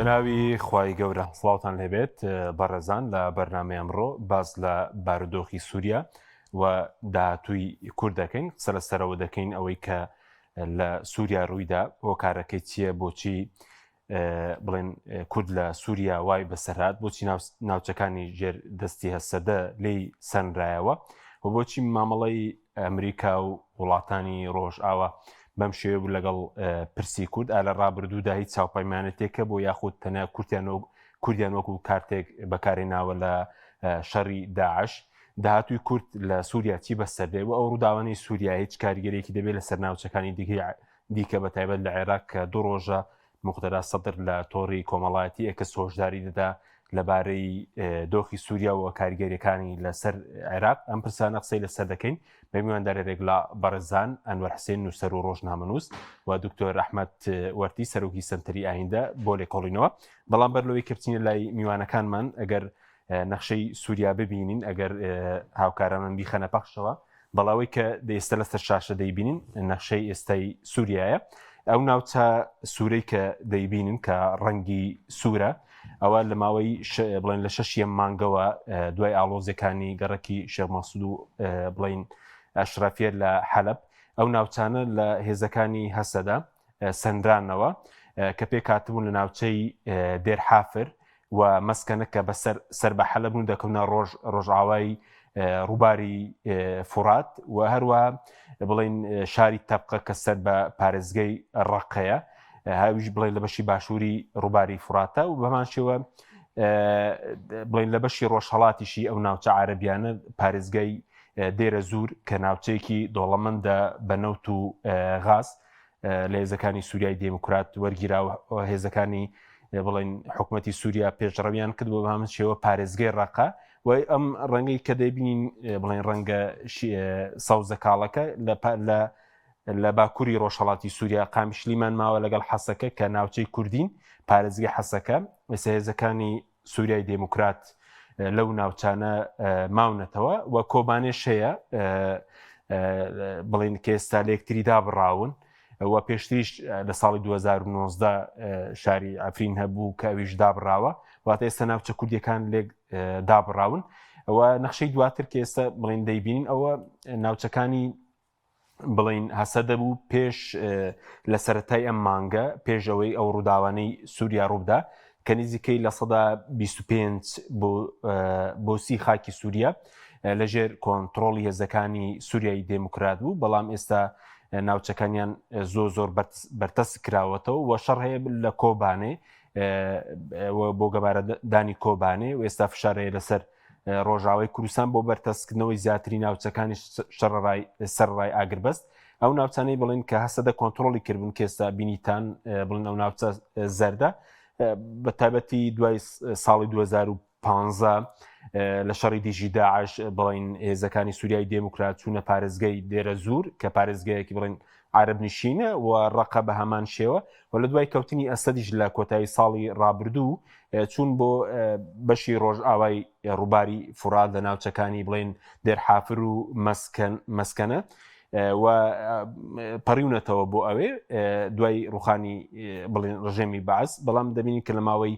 بەناوی خوای گەورە سڵاوتان لێبێت بەڕێزان لە بەرنامەی ئەمڕۆ باز لە بارودۆخی سووریا و داهاتووی کورد دەکەین قسە لەسەرەوە دەکەین ئەوەی کە لە سووریا ڕوویدا هۆکارەکەی چییە بۆچی بڵێن کورد لە سووریا وای بەسەرهات بۆچی ناوچەکانی ژێر دەستی هەسەدە لێی سەنرایەوە و بۆچی مامەڵەی ئەمریکا و وڵاتانی ڕۆژئاوا بەم شێوە بوو لەگەڵ پرسی کورد لە ڕابردوودا هیچ چاوپەیمانەتێکە بۆ یاخود تەنیا کوردیان وەکو کارتێک بەکارێناوە لە شەڕی داعش داهاتووی کورد لە سووریا چی بەسەردێ و ئەو ڕووداوانەی سووریا هیچ کاریگەرێکی دەبێت لەسەر ناوچەکانی دیکە بەتایبەت لە عێراق کە دوو ڕۆژە مقتەدا سەدر لە تۆڕی کۆمەڵایەتی ئەکەس هۆشداری دەدا لەبارەی دۆخی سووریا و کاریگەریەکانی لەسەر عێراق ئەم پرسانە قسەی لەسەر دەکەین بە میواندارێک لە بەڕێزان ئەنوەر حسێن نووسەر و ڕۆژنامەنووس و دکتۆر ئەحمەد وەرتی سەرۆکی سنتەری ئایندە بۆ لێکۆڵینەوە بەڵام بەر لەوەی کە بچینە لای میوانەکانمان ئەگەر نەخشەی سووریا ببینین ئەگەر هاوکارانمان بیخەنە پەخشەوە بەڵاوەی کە ئێستا لەسەر شاشە دەیبینین نەخشەی ئێستای سووریایە ئەو ناوچە سوورەی کە دەیبینن کە ڕەنگی سوورە ئەوە لە ماوەی بڵێن لە 6 مانگەوە دوای ئاڵۆزەکانی گەڕەکی شێخ مەسعود و بڵین ئەشرافیە لە حەلەب ئەو ناوچانە لە هێزەکانی هەسەدا سەندرانەوە کە پێک هاتبوون لە ناوچەی دێرحافر و مەسکەنە کە بەسەر سەر بە حەلەب بوون دەکەونە ڕۆژئاوای ڕووباری فورات و هەروە بڵین شاری تەبقە کە سەر بە پارێزگەی ڕەقەیە هاویش بڵین لە بەشی باشووری ڕووباری فوراتە و بەمان شێوە بڵین لە بەشی ڕۆژهەڵاتیشی ئەو ناوچە عارەبیانە پارێزگای دێرە زوور کە ناوچەیەکی دۆڵەمەندە بە نەوت و غاز لە هێزەکانی سووریای دموکرات وەرگیرا و هێزەکانی بڵین حکوومەتی سووریا پێشڕەویان کرد بۆ بەمان شێوە پارێزگای ڕەقە و ئەم ڕەنگەی کە دەبینین بڵین ڕەنگە سەوزە کاڵەکە لە باکووری ڕۆژهەڵاتی سووریا قامیشلیمان ماوە لەگەڵ حەسەکە کە ناوچەی کوردین پارێزگای حەسەکە هێزەکانی سووریای دموکرات لەو ناوچانە ماونەتەوە و کۆبانێش هەیە بڵین کە ئێستا لە یەکتری دابڕاون و پێشتریش لە ساڵی 2019 شاری ئەفرین هەبوو کە ئەویش دابڕاوە واتە ئێستا ناوچە کوردیەکان لێک دابڕاون ئەوە نەخشەی دواتر کە ئێستا بڵین دەیبینین ئەوە ناوچەکانی بڵین هەسە دەبوو پێش لە سەرەتای ئەم مانگە پێش ئەوەی ئەو ڕووداوانەی سووریا ڕووبدا کە نزیکەی لە سەدا 25 بۆ 30 خاکی سووریا لەژێر کۆنتڕۆڵی هێزەکانی سووریای دموکرات بوو بەڵام ئێستا ناوچەکانیان زۆر بەرتەس کراوەتەوە و شەڕ هەیە لە کۆبانێ بۆ گەبارە دانی کۆبانێ و ئێستا فشارەیە لەسەر ڕۆژاوای کوردستان بۆ بەرتەسکردنەوەی زیاتری ناوچەکانی سەرڕای ئاگربەست ئەو ناوچانەی بڵین کە هەسەدە کۆنتڕۆلی کردبوون کە ئێستا بینیتان بڵین ئەو ناوچە زەردە بە تایبەتی دوای ساڵی 2015 لە شەڕی دیژی داعش بڵین هێزەکانی سووریای دموکرات چوونە پارێزگای دێرە زوور کە پارێزگایەکی بڵین عرب نشینە و ڕەقە بە هەمان شێوە و لە دوای کەوتنی ئەسەدیش لە کۆتایی ساڵی ڕابردوو چوون بۆ بەشی ڕۆژئاوای ڕووباری فورات لە ناوچەکانی بڵین دێرحافر و مەسکەنە و پەڕیونەتەوە بۆ ئەوێ دوای ڕوخانی بڵین ڕژێمی بەعەز بەڵام دەبینی کە لە ماوەی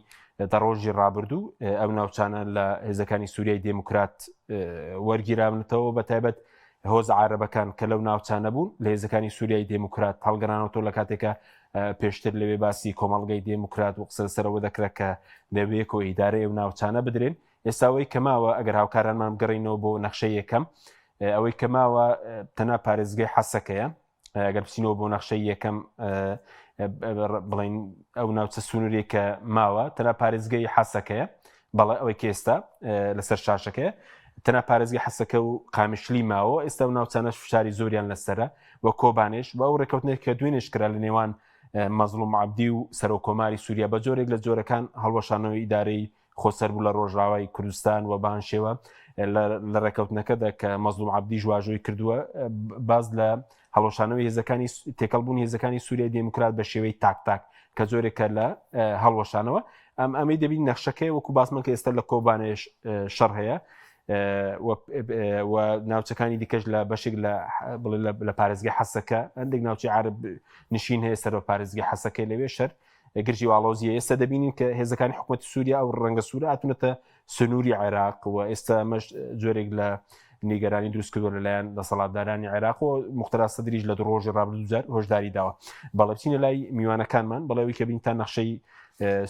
دە ڕۆژی ڕابردوو ئەو ناوچانە لە هێزەکانی سووریای دموکرات وەرگیراونەتەوە بە تایبەت هۆز عارەبەکان کە لەو ناوچانە بوون لە هێزەکانی سووریای دموکرات هەڵگەڕانەوە لە کاتێکە پێشتر لەوێ باسی کۆمەڵگەی دموکرات و قسە لەسەرەوە دەکرێت کە دەبێت و ئیدارەی ئەو ناوچانە بدرێن ئێستاەوەی کەماوە ئەگەر هاوکارانمان بگەڕینەوە بۆ نەخشەی یەکەم ئەوەی کەماوە تەنها پارێزگای حەسەکەیە ئەگەر بچینەوە بۆ نەخشەی یەکەم بڵین ئەو ناوچە سنووری کە ماوە تەنها پارێزگای حەسەکەیە بەڵێ ئەوەی کە ئێستا لەسەر شاشەکەیە تەنها پارێزگای حەسەکە و قامیشلی ماوە ئێستا و ناوچانەش فشاری زۆریان لەسەرە و کۆبانێش بە ئەو ڕێکەوتنێک کە دوێنێش کرا لە نێوان مەزلوم عەبدی و سەرۆکۆماری سووریا بە جۆرێک لە جۆرەکان هەڵوەشانەوەی ئیدارەی خۆسەر بوو لە ڕۆژاوای کوردستان و بەهان شێوە لە ڕێکەوتنەکەدا کە مەزلوم عەبدی ژواژۆی کردووە باز لە هەڵوەشانەوەی هێزەکانی تێکەڵبوون هێزەکانی سووریای دموکرات بە شێوەی تاک کە جۆرێکە لە هەڵوەشانەوە ئەمەی دەبین نەخشەکەی وەکو باسمە کە ئێستا لە کۆبانێش شەڕ هەیە و ناوچەکانی دیکەش لە بەشێک لە پارێزگای حەسەکە هەندێک ناوچەی عرب نشین هەیە سەر بە پارێزگای حەسەکەی لەوێ شەر گرژی واڵۆزیە ئێستا دەبینین کە هێزەکانی حکوومەتی سووریا ئەو ڕەنگە سوورە هاتوونەتە سنووری عێراق و ئێستا ئەمەش جۆرێک لە نیگەرانی دروست کردووە لەلایەن دەسەڵاتدارانی عێراق و مختەرا سەدریش لە ڕۆژی ڕابردوو هۆشداری داوە. بەڵێ بچینە لای میوانەکانمان بەڵێوی کە بین تا نەخشەی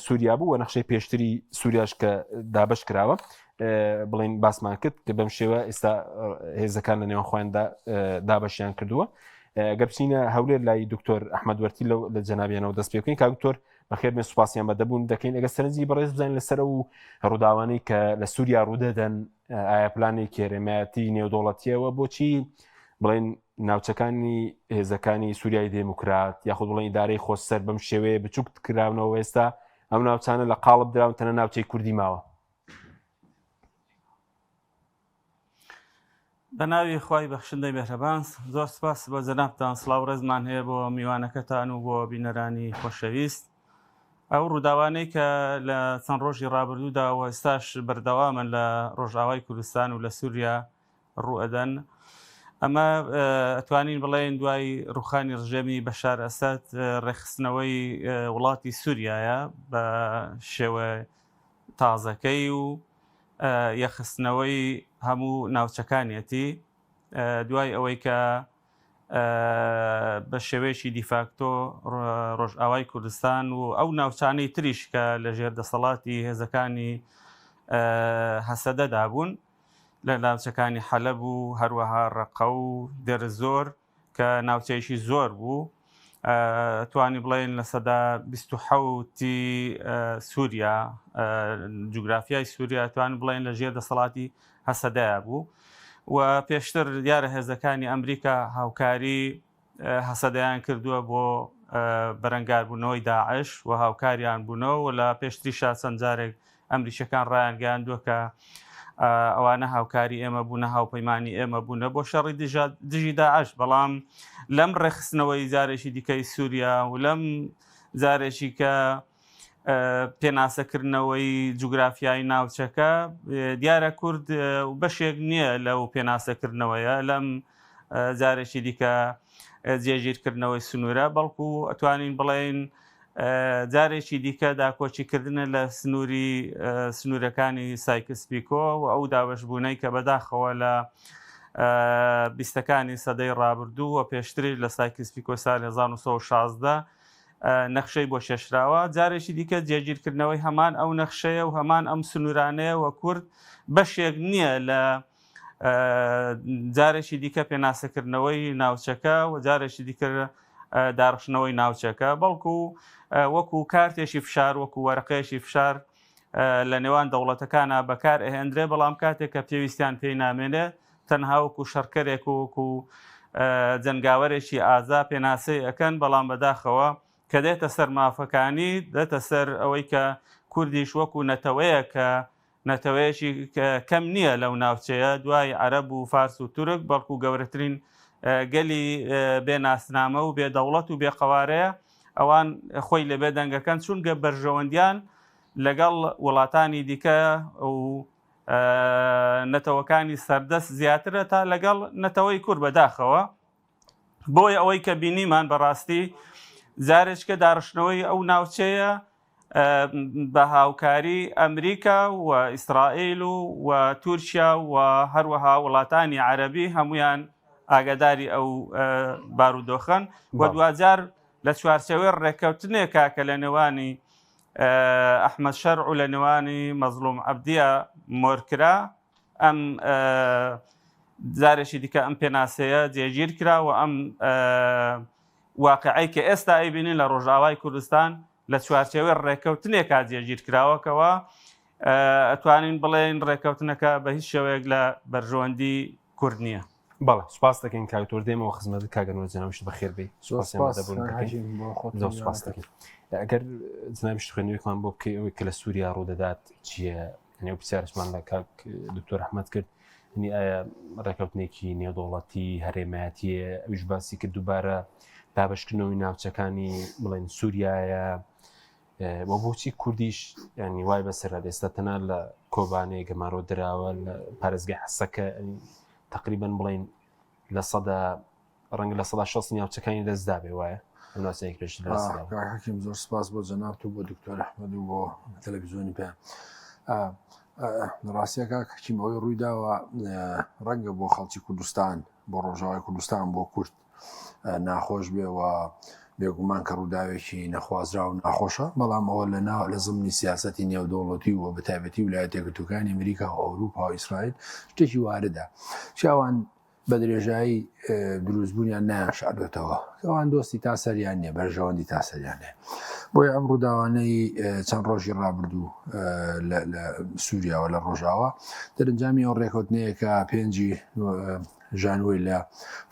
سووریا بوو و نەخشەی پێشتری سووریاش کە دابش کراوە بڵین باسمان کرد کە بەم شێوە ئێستا هێزەکان لە نێوان خۆیاندا دابەشیان کردووە. گەر بچینە هەولێر لای دکتۆر ئەحمەد وەرتی لە جەنابیانەوە دەست پێ بکەین کا دکتۆر بەخێر مێ سوپاسیان بە دەبوون دەکەین ئەگە سەرنجی بەڕێز بزانین لەسەر و ڕووداوانەی کە لە سووریا ڕوودەدەن ئایا پلانی کێرەمایەتی نێودوڵەتیەوە بۆچی بڵێن ناوچەکانی هێزەکانی سووریای دموکرات یاخود بڵێن ئیدارەی خۆسەر بەم شێوەیە بچووک کراونەوە ئێستا ئەم ناوچانە لە قاڵب دراون تەنە ناوچەی کوردی ماوە. بەناوی خوای بەخشندەی بێهرەبان زۆر سپاس بۆ جەنابتان سڵاو ڕێزمان هەیە بۆ میوانەکەتان و بۆ بینەرانی خۆشەویست. ئەو ڕووداوانەی کە لە چەند ڕۆژی ڕابردوودا و ئێستاش بەردەوامن لە ڕۆژئاوای کوردستان و لە سووریا ڕوئەدەن ئەمە ئەتوانین بڵێن دوای ڕوخانی ڕژێمی بەشار ئەسەد ڕێخستنەوەی وڵاتی سووریایە بە شێوە تازەکەی و یەخستنەوەی هەموو ناوچەکانیەتی دوای ئەوەی کە بە شێوەیەکی دیفاکتۆ ڕۆژئاوای کوردستان و ئەو ناوچانەی تریش کە لە ژێر دەسەڵاتی هێزەکانی هەسەدەدا بوون لە ناوچەکانی حەلەب و هەروەها ڕەقە و دێرزۆر کە ناوچەیەکی زۆر بوو توانی بڵێن لە سەدا 27 سووریا جوگرافیای سووریا توان بڵێن لە ژێر دەسەڵاتی هەسەدایە بوو و پێشتر دیارە هێزەکانی ئەمریکا هاوکاری هەسەدایان کردووە بۆ بەرەنگاربوونەوەی داعش و هاوکاریان بوونەوە و لە پێشتریشا چەند جارێک ئەمریکیەکان ڕایان گەیاندووە کە ئەوانە هاوکاری ئێمە بوونە هاوپەیمانی ئێمە بوونە بۆ شەڕی دژی داعش بەڵام لەم ڕێخستنەوەی جارێکی دیکەی سووریا و لەم جارێکی کە پێناسەکردنەوەی جوگرافیای ناوچەکە دیارە کورد بەشێک نییە لەو پێناسەکردنەوەیە لەم جارێکی دیکە جێگیرکردنەوەی سنوورە بەڵکو ئەتوانین بڵێن جارێکی دیکە داکۆچیکردنە لە سنوورەکانی سایکس پیکۆ و ئەو دابەشبوونەی کە بەداخەوە لە بیستەکانی سەدەی ڕابردوو و پێشتری لە سایکس پیکۆ ساڵ 1916 نەخشەی بۆ شێشراوە جارێکی دیکە جێگیرکردنەوەی هەمان ئەو نەخشەیە و هەمان ئەم سنوورانەیە و کورد بەشێک نییە لە جارێکی دیکە پێناسەکردنەوەی ناوچەکە و جارێکی دیکە داڕشنەوەی ناوچەکە بەڵکو وەکو کارتێکی فشار وەکو وەرەقەیەکی فشار لە نێوان دەوڵەتەکانە بەکار ئەهێنرێ بەڵام کاتێک کە پێویستیان پێی نامێنێ تەنها وەکو شەڕکەرێک و وەکو جەنگاوەرێکی ئازا پێناسەی ئەەکەن بەڵام بەداخەوە کە دێتە سەر مافەکانی دێتە سەر ئەوەی کە کوردیش وەکو نەتەوەیە کە نەتەوەیەکی کەم نییە لەو ناوچەیە دوای عەرەب و فارس و تورک بەڵکو گەورەترین گەلی بێناسنامە و بێدەوڵەت و بێقەوارەیە ئەوان خۆی لەبێ دەنگەکەن چونکە بەرژەوەندیان لەگەڵ وڵاتانی دیکە و نەتەوەکانی سەردەست زیاترە تا لەگەڵ نەتەوەی کورد بەداخەوە بۆی ئەوەی کە بینیمان بەڕاستی جارێککە داڕشنەوەی ئەو ناوچەیە بە هاوکاری ئەمریکا و ئیسرائیل و تورکیا و هەروەها وڵاتانی عەرەبی هەمویان ئاگاداری ئەو بارودۆخەن و دوجار لە چوارچەوەی ڕێککەوتنێکا کە لە نێوانی ئەحمەد شەرع و لە نێوانی مەزلوم عەبدیە مۆرکرا ئەم جارێکی دیکە ئەم پێناسەیە جێگیر کرا و ئەم واقعی کە ئێستا ئەیبینین لە ڕۆژئاوای کوردستان لە چوارچێوەی ڕێککەوتنێکا جێگیر کراوەکەوە ئەتوانین بڵێن ڕێککەوتنەکە بە هیچ شێوەیەک لە بەرژەوەندی کورد نییە. بەڵێ سوپاس دەکەین کاکتۆر دێمەوە خزمەت کاگەنەوە جەنابشت بەخێربێ سوپاس دەکەین. ئەگەر جنابشت خوێنەوەیەکمان بۆ بکەی ئەوەی کە لە سووریا ڕوودەدات چییە هەنێو پرسیارشمان لە کاک دکتۆر ئەحمەد کرد هەنی ئایا ڕێککەوتنێکی نێودوڵەتی هەرێمایەتیە ئەویش باسی کرد دووبارە دابەشکردنەوەی ناوچەکانی بڵێن سووریایە وە بۆچی کوردیش ینی وای بەسەرات ئێستا تەنها لە کۆبانەیە گەمارۆ دراوە لە پارێزگای حەسەکە تقریبا بڵێن لە سەدا ڕەنگە لە 160 ناوچەکانی دەستدا بێ وایە ناسێک پێش حکیم زۆر سپاس بۆ جەناب و بۆ دکتۆر ئەحمەد و بۆ تەلەڤیزیۆنی پێ ڕاستیە کاک حکیم ئەوەی ڕوویداوە ڕەنگە بۆ خەڵکی کوردستان بۆ ڕۆژاوای کوردستان بۆ کورد ناخۆش بێەوە بێگومان کە ڕووداوێکی نەخوازرا و ناخۆشە بەڵام ئەوە لە زمانی سیاسەتی نێودەوڵەتی و بە تایبەتی ویلایەتە یەکگرتووەکانی ئەمریکا و ئەوروپا و ئیسرائیل شتێکی واردە چاوان بە درێژایی دروستبوونیان نایانشاردێتەوە ئەوان دۆستی تا سەریان نییە بەرژەوەندی تا سەریان هەیە بۆیە ئەم ڕووداوانەی چەند ڕۆژی ڕابردوو لە سووریاوە لە ڕۆژاوە دەرەنجامی ئەو ڕێکەوتنەیەکە 5 ژانوی لە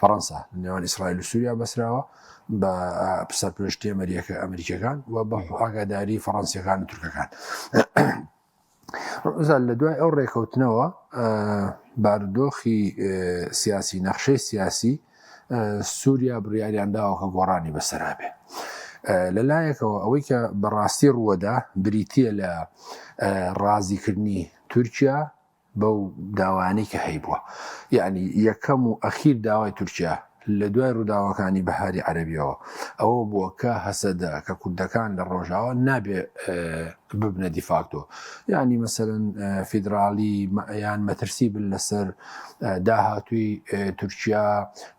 فەڕەنسا نێوان ئیسرائیل و سووریا بەسراوە بە سەرپرشتی ئەمریکەکان و بە ئاگاداری فەڕەنسیەکان و تورکەکان لە دوای ئەو ڕێکەوتنەوە بارودۆخی سیاسی نەخشەی سیاسی سووریا بڕیاریان داوە کە گۆڕانی بەسەرابێ لەلایەکەوە ئەوەی کە بەڕاستی ڕووەدا بریتە لە ڕازیکردنی تورکیا بەو داوانەی کە هەیبووە یعنی یەکەم و ئەخیر داوای تورکیا لە دوای ڕووداوەکانی بەهاری عەرەبیەوە ئەوە بووە کە هەسەدا کە کوردەکان لە ڕۆژاوە نابێ ببنە دیفاکتۆ یعنی مەسەرەن فیدراالی یان مەترسی بن لەسەر داهاتووی تورکیا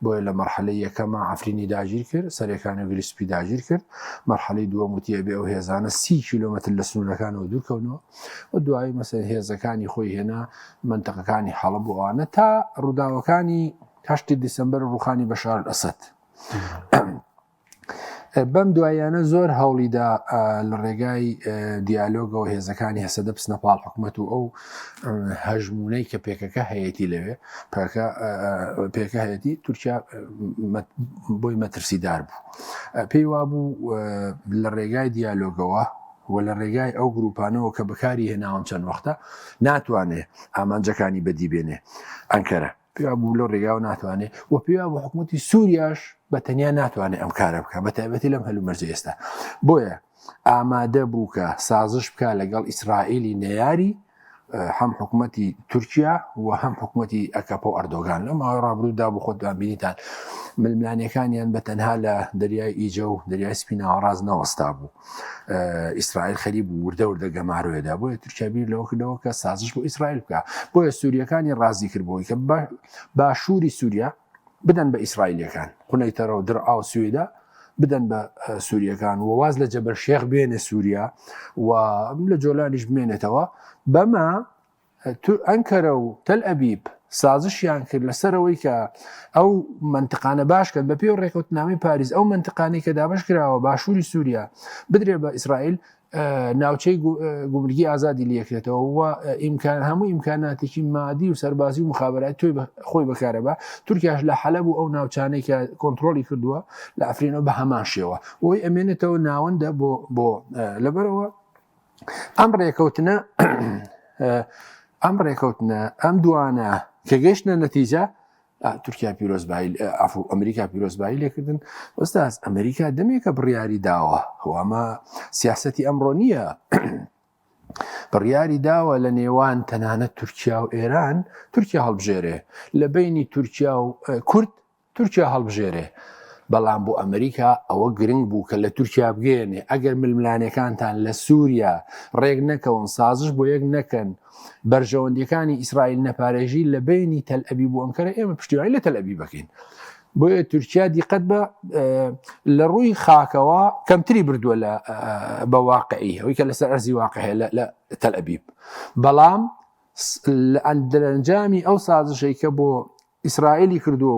بۆیە لە مەرحەلەی یەکەمە عەفرینی داگیر کرد سەرەکانی گریسپی داگیر کرد مەرحەلەی دووەم وتیە بێ ئەو هێزانە 30 کیلۆمەتر لە سنوورەکانەوە دوورکەونەوە و دوایی مەسەر هێزەکانی خۆی هێنا منتەقەکانی حەڵەب و ئەوانە تا ڕووداوەکانی 8 دیسەمبەر ڕوخانی بەشار ئەسەد بەم دوایانە زۆر هەوڵیدا لە ڕێگای دیالۆگەوە هێزەکانی هەسەدە بچنە پاڵ حکوومەت و ئەو هەژمونەی کە پێکەکە هەیەتی لەوێ پێکە هەیەتی تورکیا بۆی مەترسیدار بوو پێی وابوو لە ڕێگای دیالۆگەوە و لە ڕێگای ئەو گروپانەوە کە بەکاری هێناوان چەند وەختە ناتوانێت ئامانجەکانی بەدیبێنێ ئەنکەرە پێوا بوو لەو ڕێگاوە ناتوانێت و پێوا بۆ حکوومەتی سووریاش بە تەنیا ناتوانێت ئەم کارە بکە بە تایبەتی لەم هەلومەرجە ئێستا بۆیە ئامادە بوو کە سازش بکە لەگەڵ ئیسرائیلی نەیاری هەم حکوومەتی تورکیا و هەم حکوومەتی ئەکەپە و ئەردۆگان لە ماوەی ڕابردوودا بۆ خۆتان بینیتان ململانیەکانیان بە تەنها لە دەریای ئیجە و دەریای سپی ناوەڕاز نەوەستا بوو ئیسرائیل خەریب بوو وردە وردە گەماروێدا بۆیە تورکیا بیر لەوە کردەوە کە سازش بۆ ئیسرائیل بکە بۆیە سووریەکانی ڕازی کردبووی کە باشووری سووریا بدەن بە ئیسرائیلەکان قونەیتەرەوە درعا و سوێدا بدەن بە سووریەکان و واز لە جەبەر شێخ بێنێ سووریا و لە جۆلانیش بمێنێتەوە بەمە ئەنکەرە و تەل ئەبیب سازشیان کرد لەسەرەوەی کە ئەو منتقانە باش کرد بە پێ و ڕێکەوتنامەی پاریس ئەو منتقانەی کە دابش کراوە باشووری سووریا بدرێ بە ئیسرائیل ناوچەی گومرگی ئازادی لەکرێتەوە و هەموو ئیمکاناتێکی مادی و سەربازی و مخابراتی توی خۆی بەکارەبە تورکیاش لە حەلەب و ئەو ناوچانەی کە کۆنتترۆلی کردووە لە ئەفرینەوە بە هەمان شێوە ئەوی ئەمێنێتەوە ناوەندە بۆ لەبەرەوە ئەم ڕێکەوتنە ئەم دوانە کە گەیشتە نەتیجە تورکیا پیرۆزبایی ئەمریکا پیرۆزبایی لێکردن ئۆستاز ئەمریکا دەمێکە بڕیاری داوە ئەمە سیاسەتی ئەمڕۆ نییە بڕیاری داوە لە نێوان تەنانەت تورکیا و ئێران تورکیا هەڵبژێرێ لە بینی تورکیا و کورد تورکیا هەڵبژێرێ بەڵام بۆ ئەمریکا ئەوە گرنگ بوو کە لە تورکیا بگەێنێ ئەگەر ململانەکانتان لە سووریا ڕێک نەکەون سازش بۆ یەک نەکەن بەرژەوەندیەکانی ئیسرائیل نەپارێژی لە بینی تەل ئەبیب و ئەنکەرە ئێمە پشتیوانی لە تەل ئەبیب بکەین بۆیە تورکیا دیقەت بە لە ڕووی خاکەوە کەمتری بردووە بە واقعی ئەوەی کە لەسەر ئەرزی واقعەیە لە تەل ئەبیب بەڵام دەرەنجامی ئەو سازشەی کە بۆ ئیسرائیلی کردووە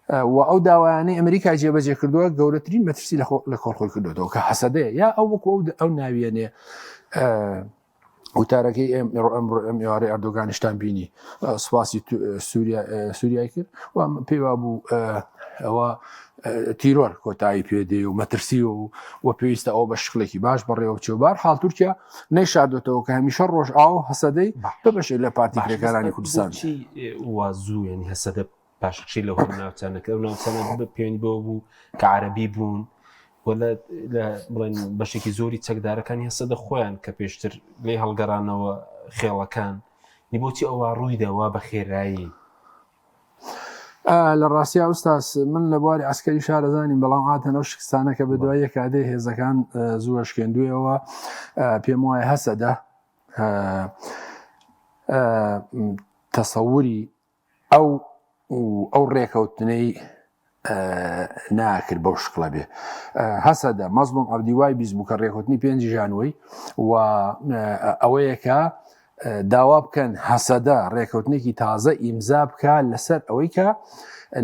و ئەو داوایانەی ئەمریکای جێبەجێ کردووە گەورەترین مەترسی لە کۆڵخۆی کردوەوە کە حەسەدەیە یا ئەو وەکو ئەو ناویێنێ وتارەکەی ئێوارەی ئەردۆگانیشتان بینی سوپاسی سووریای کرد و پێیوا بوو ئەوە تیرۆر کۆتایی پێدێ و مەترسی و پێویستە ئەو بە شکلێکی باش بەڕێوە بچێوبار حاڵ تورکیا نەیشاردێتەوە کە هەمیشە ڕۆژ ئاو هەسەدەی بەبەشێت لە پارتی کرێکارانی کوردستان وازوو ینی هەسەدە پاشچی لە هۆ ناوچانەکە و ناوچانە پێوەنی بەوە بوو کە عەرەبی بوون بڵێن بەشێکی زۆری چەکدارەکانی هەسەدە خۆیان کە پێشتر لێ هەڵگەڕانەوە خێڵەکان بۆچی ئەوە ڕوویداوا بە خێرایی لە ڕاستیا ئوستاس من لە بواری ئەسکەری شارەزانین بەڵام هاتەنەو شکستانە کە بە دوای کادێ هێزەکان زووە شکێندوێەوە پێم وایە هەسەدە تەسەووری ئەو ڕێکەوتنەی ناکرد بەو شکڵە بێ هەسەدە مەزلوم عەبدیوای بیست بوو کە ڕێکوتنی 5 ژانوەری و ئەوەیە کە داوا بکەن هەسەدە ڕێکەوتنێکی تازە ئیمزا بکە لەسەر ئەوەی کە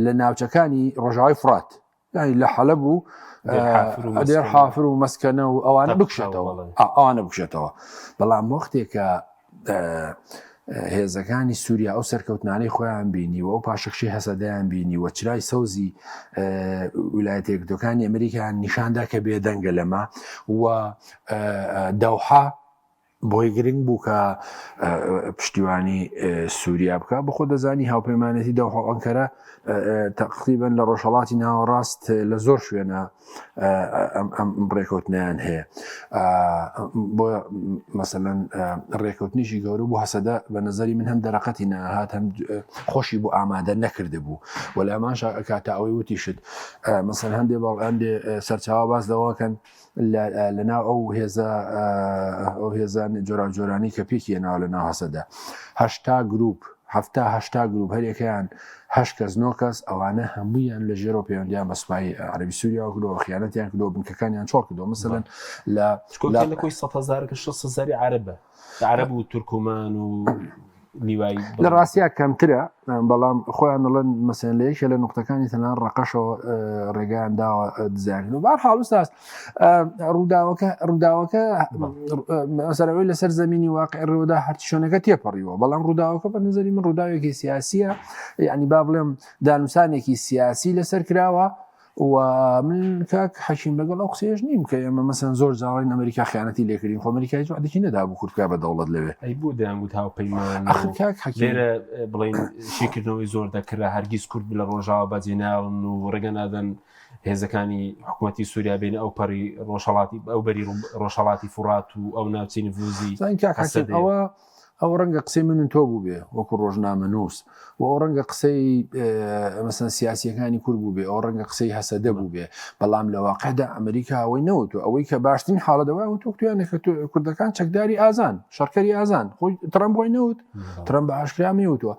لە ناوچەکانی ڕۆژاوای فرات یانی لە حەلەب و دێر حافر و مەسکەنە و ئەوانە بکشێتەوە بەڵام وەختێکە هێزەکانی سووریا ئەو سەرکەوتنانەی خۆیان بینی و ئەو پاشەخشی هەسەدایان بینی و چرای سەوزی ویلایەتە یەکگرتووەکانی ئەمریکایان نیشاندا کە بێدەنگە لەمە و دەوحا بۆی گرنگ بوو کە پشتیوانی سووریا بکە بخۆ دەزانی هاوپەیمانەتی دەوحا ئەنکەرە تقریباً لە ڕۆژهەڵاتی ناوەڕاست لە زۆر شوێنە ئەم ڕێکەوتنیان هەیە بۆ مەسەلەن ڕێکەوتنیشی گەورە بوو هەسەدە بە نەزەری من هەم دەرەقەتی نەهات هەم خۆشی بۆ ئامادە نەکرده بوو و لە ئەمانش کاتە ئەوەی وتیشت مەسەلەن هەندێ هەندێ سەرچاوە باس دەواکەن لەناو ئەو هێزان جۆرانی کە پێکی هێناوە لەناو هەسەدا 8 گروپ 7 گروپ هەرێکیان 8 کەس 9 کەس ئەوانە هەموویان لە ژێرۆ پەیوەندیان بە سوپای عەرەبی سووریا کردەوە خیانەتیان کردەوە بنکەکانیان چۆڵ کردەوە مەسەلەن لە کۆی 100,000 کە 600,000 عەرەب و تورکمان و لیوایی لە ڕاستیا کەمترە بەڵام خۆیان دەڵێن مەسەلەن لە یەکێ لە نقطەکانی تەنان ڕەقەشەوە ڕێگەیان داوە دزیانکردن و بەهەرحاڵ ئوستاز ڕووداوەکە مەسەلەوەی لەسەر زەمینی واقع ڕێوەدا هەرچی شوێنەکە تێپەڕیوە بەڵام ڕووداوەکە بە نەزەری من ڕووداوێکی سیاسیە یعنی با بڵێم دانووسانێکی سیاسی لەسەر کراوە و من کاک حەکیم لەگەڵ ئەو قسەیەش نیم کە ئێمە مەسەن زۆر جاڕین ئەمریکا خیانەتی لێکردین خۆ ئەمریکای وعدێکی نەدابوو کورتکا بە دەوڵەت لەوێ ئەی بۆ دەیانگوت هاوپەیمان لێرە بڵین شیکردنەوەی زۆر دەکرا هەرگیز کورد لە ڕۆژاوە بەجێناون و ڕێگە نادەن هێزەکانی حکوومەتی سووریا بین ئەو پەری ڕۆژهەڵاتی ئەو بەری ڕۆژهەڵاتی فورات و ئەو ناوچەی نفوزی ئەو ڕەنگە قسەی من تۆ بوو بێ وەکو ڕۆژنامە نووس و ئەو ڕەنگە قسەی مەسەن سیاسیەکانی کورد بوو بێ ئەو ڕەنگە قسەی هەسەدە بوو بێ بەڵام لە واقعدا ئەمریکا ئەوەی نەوت و ئەوەی کە باشترین حاڵەتەوەی و تۆکتویانە کە کوردەکان چەکداری ئازان شەڕکەری ئازان خۆی ترەمپ بۆی نەوت ترەمپ بە ئاشکرامی وتوە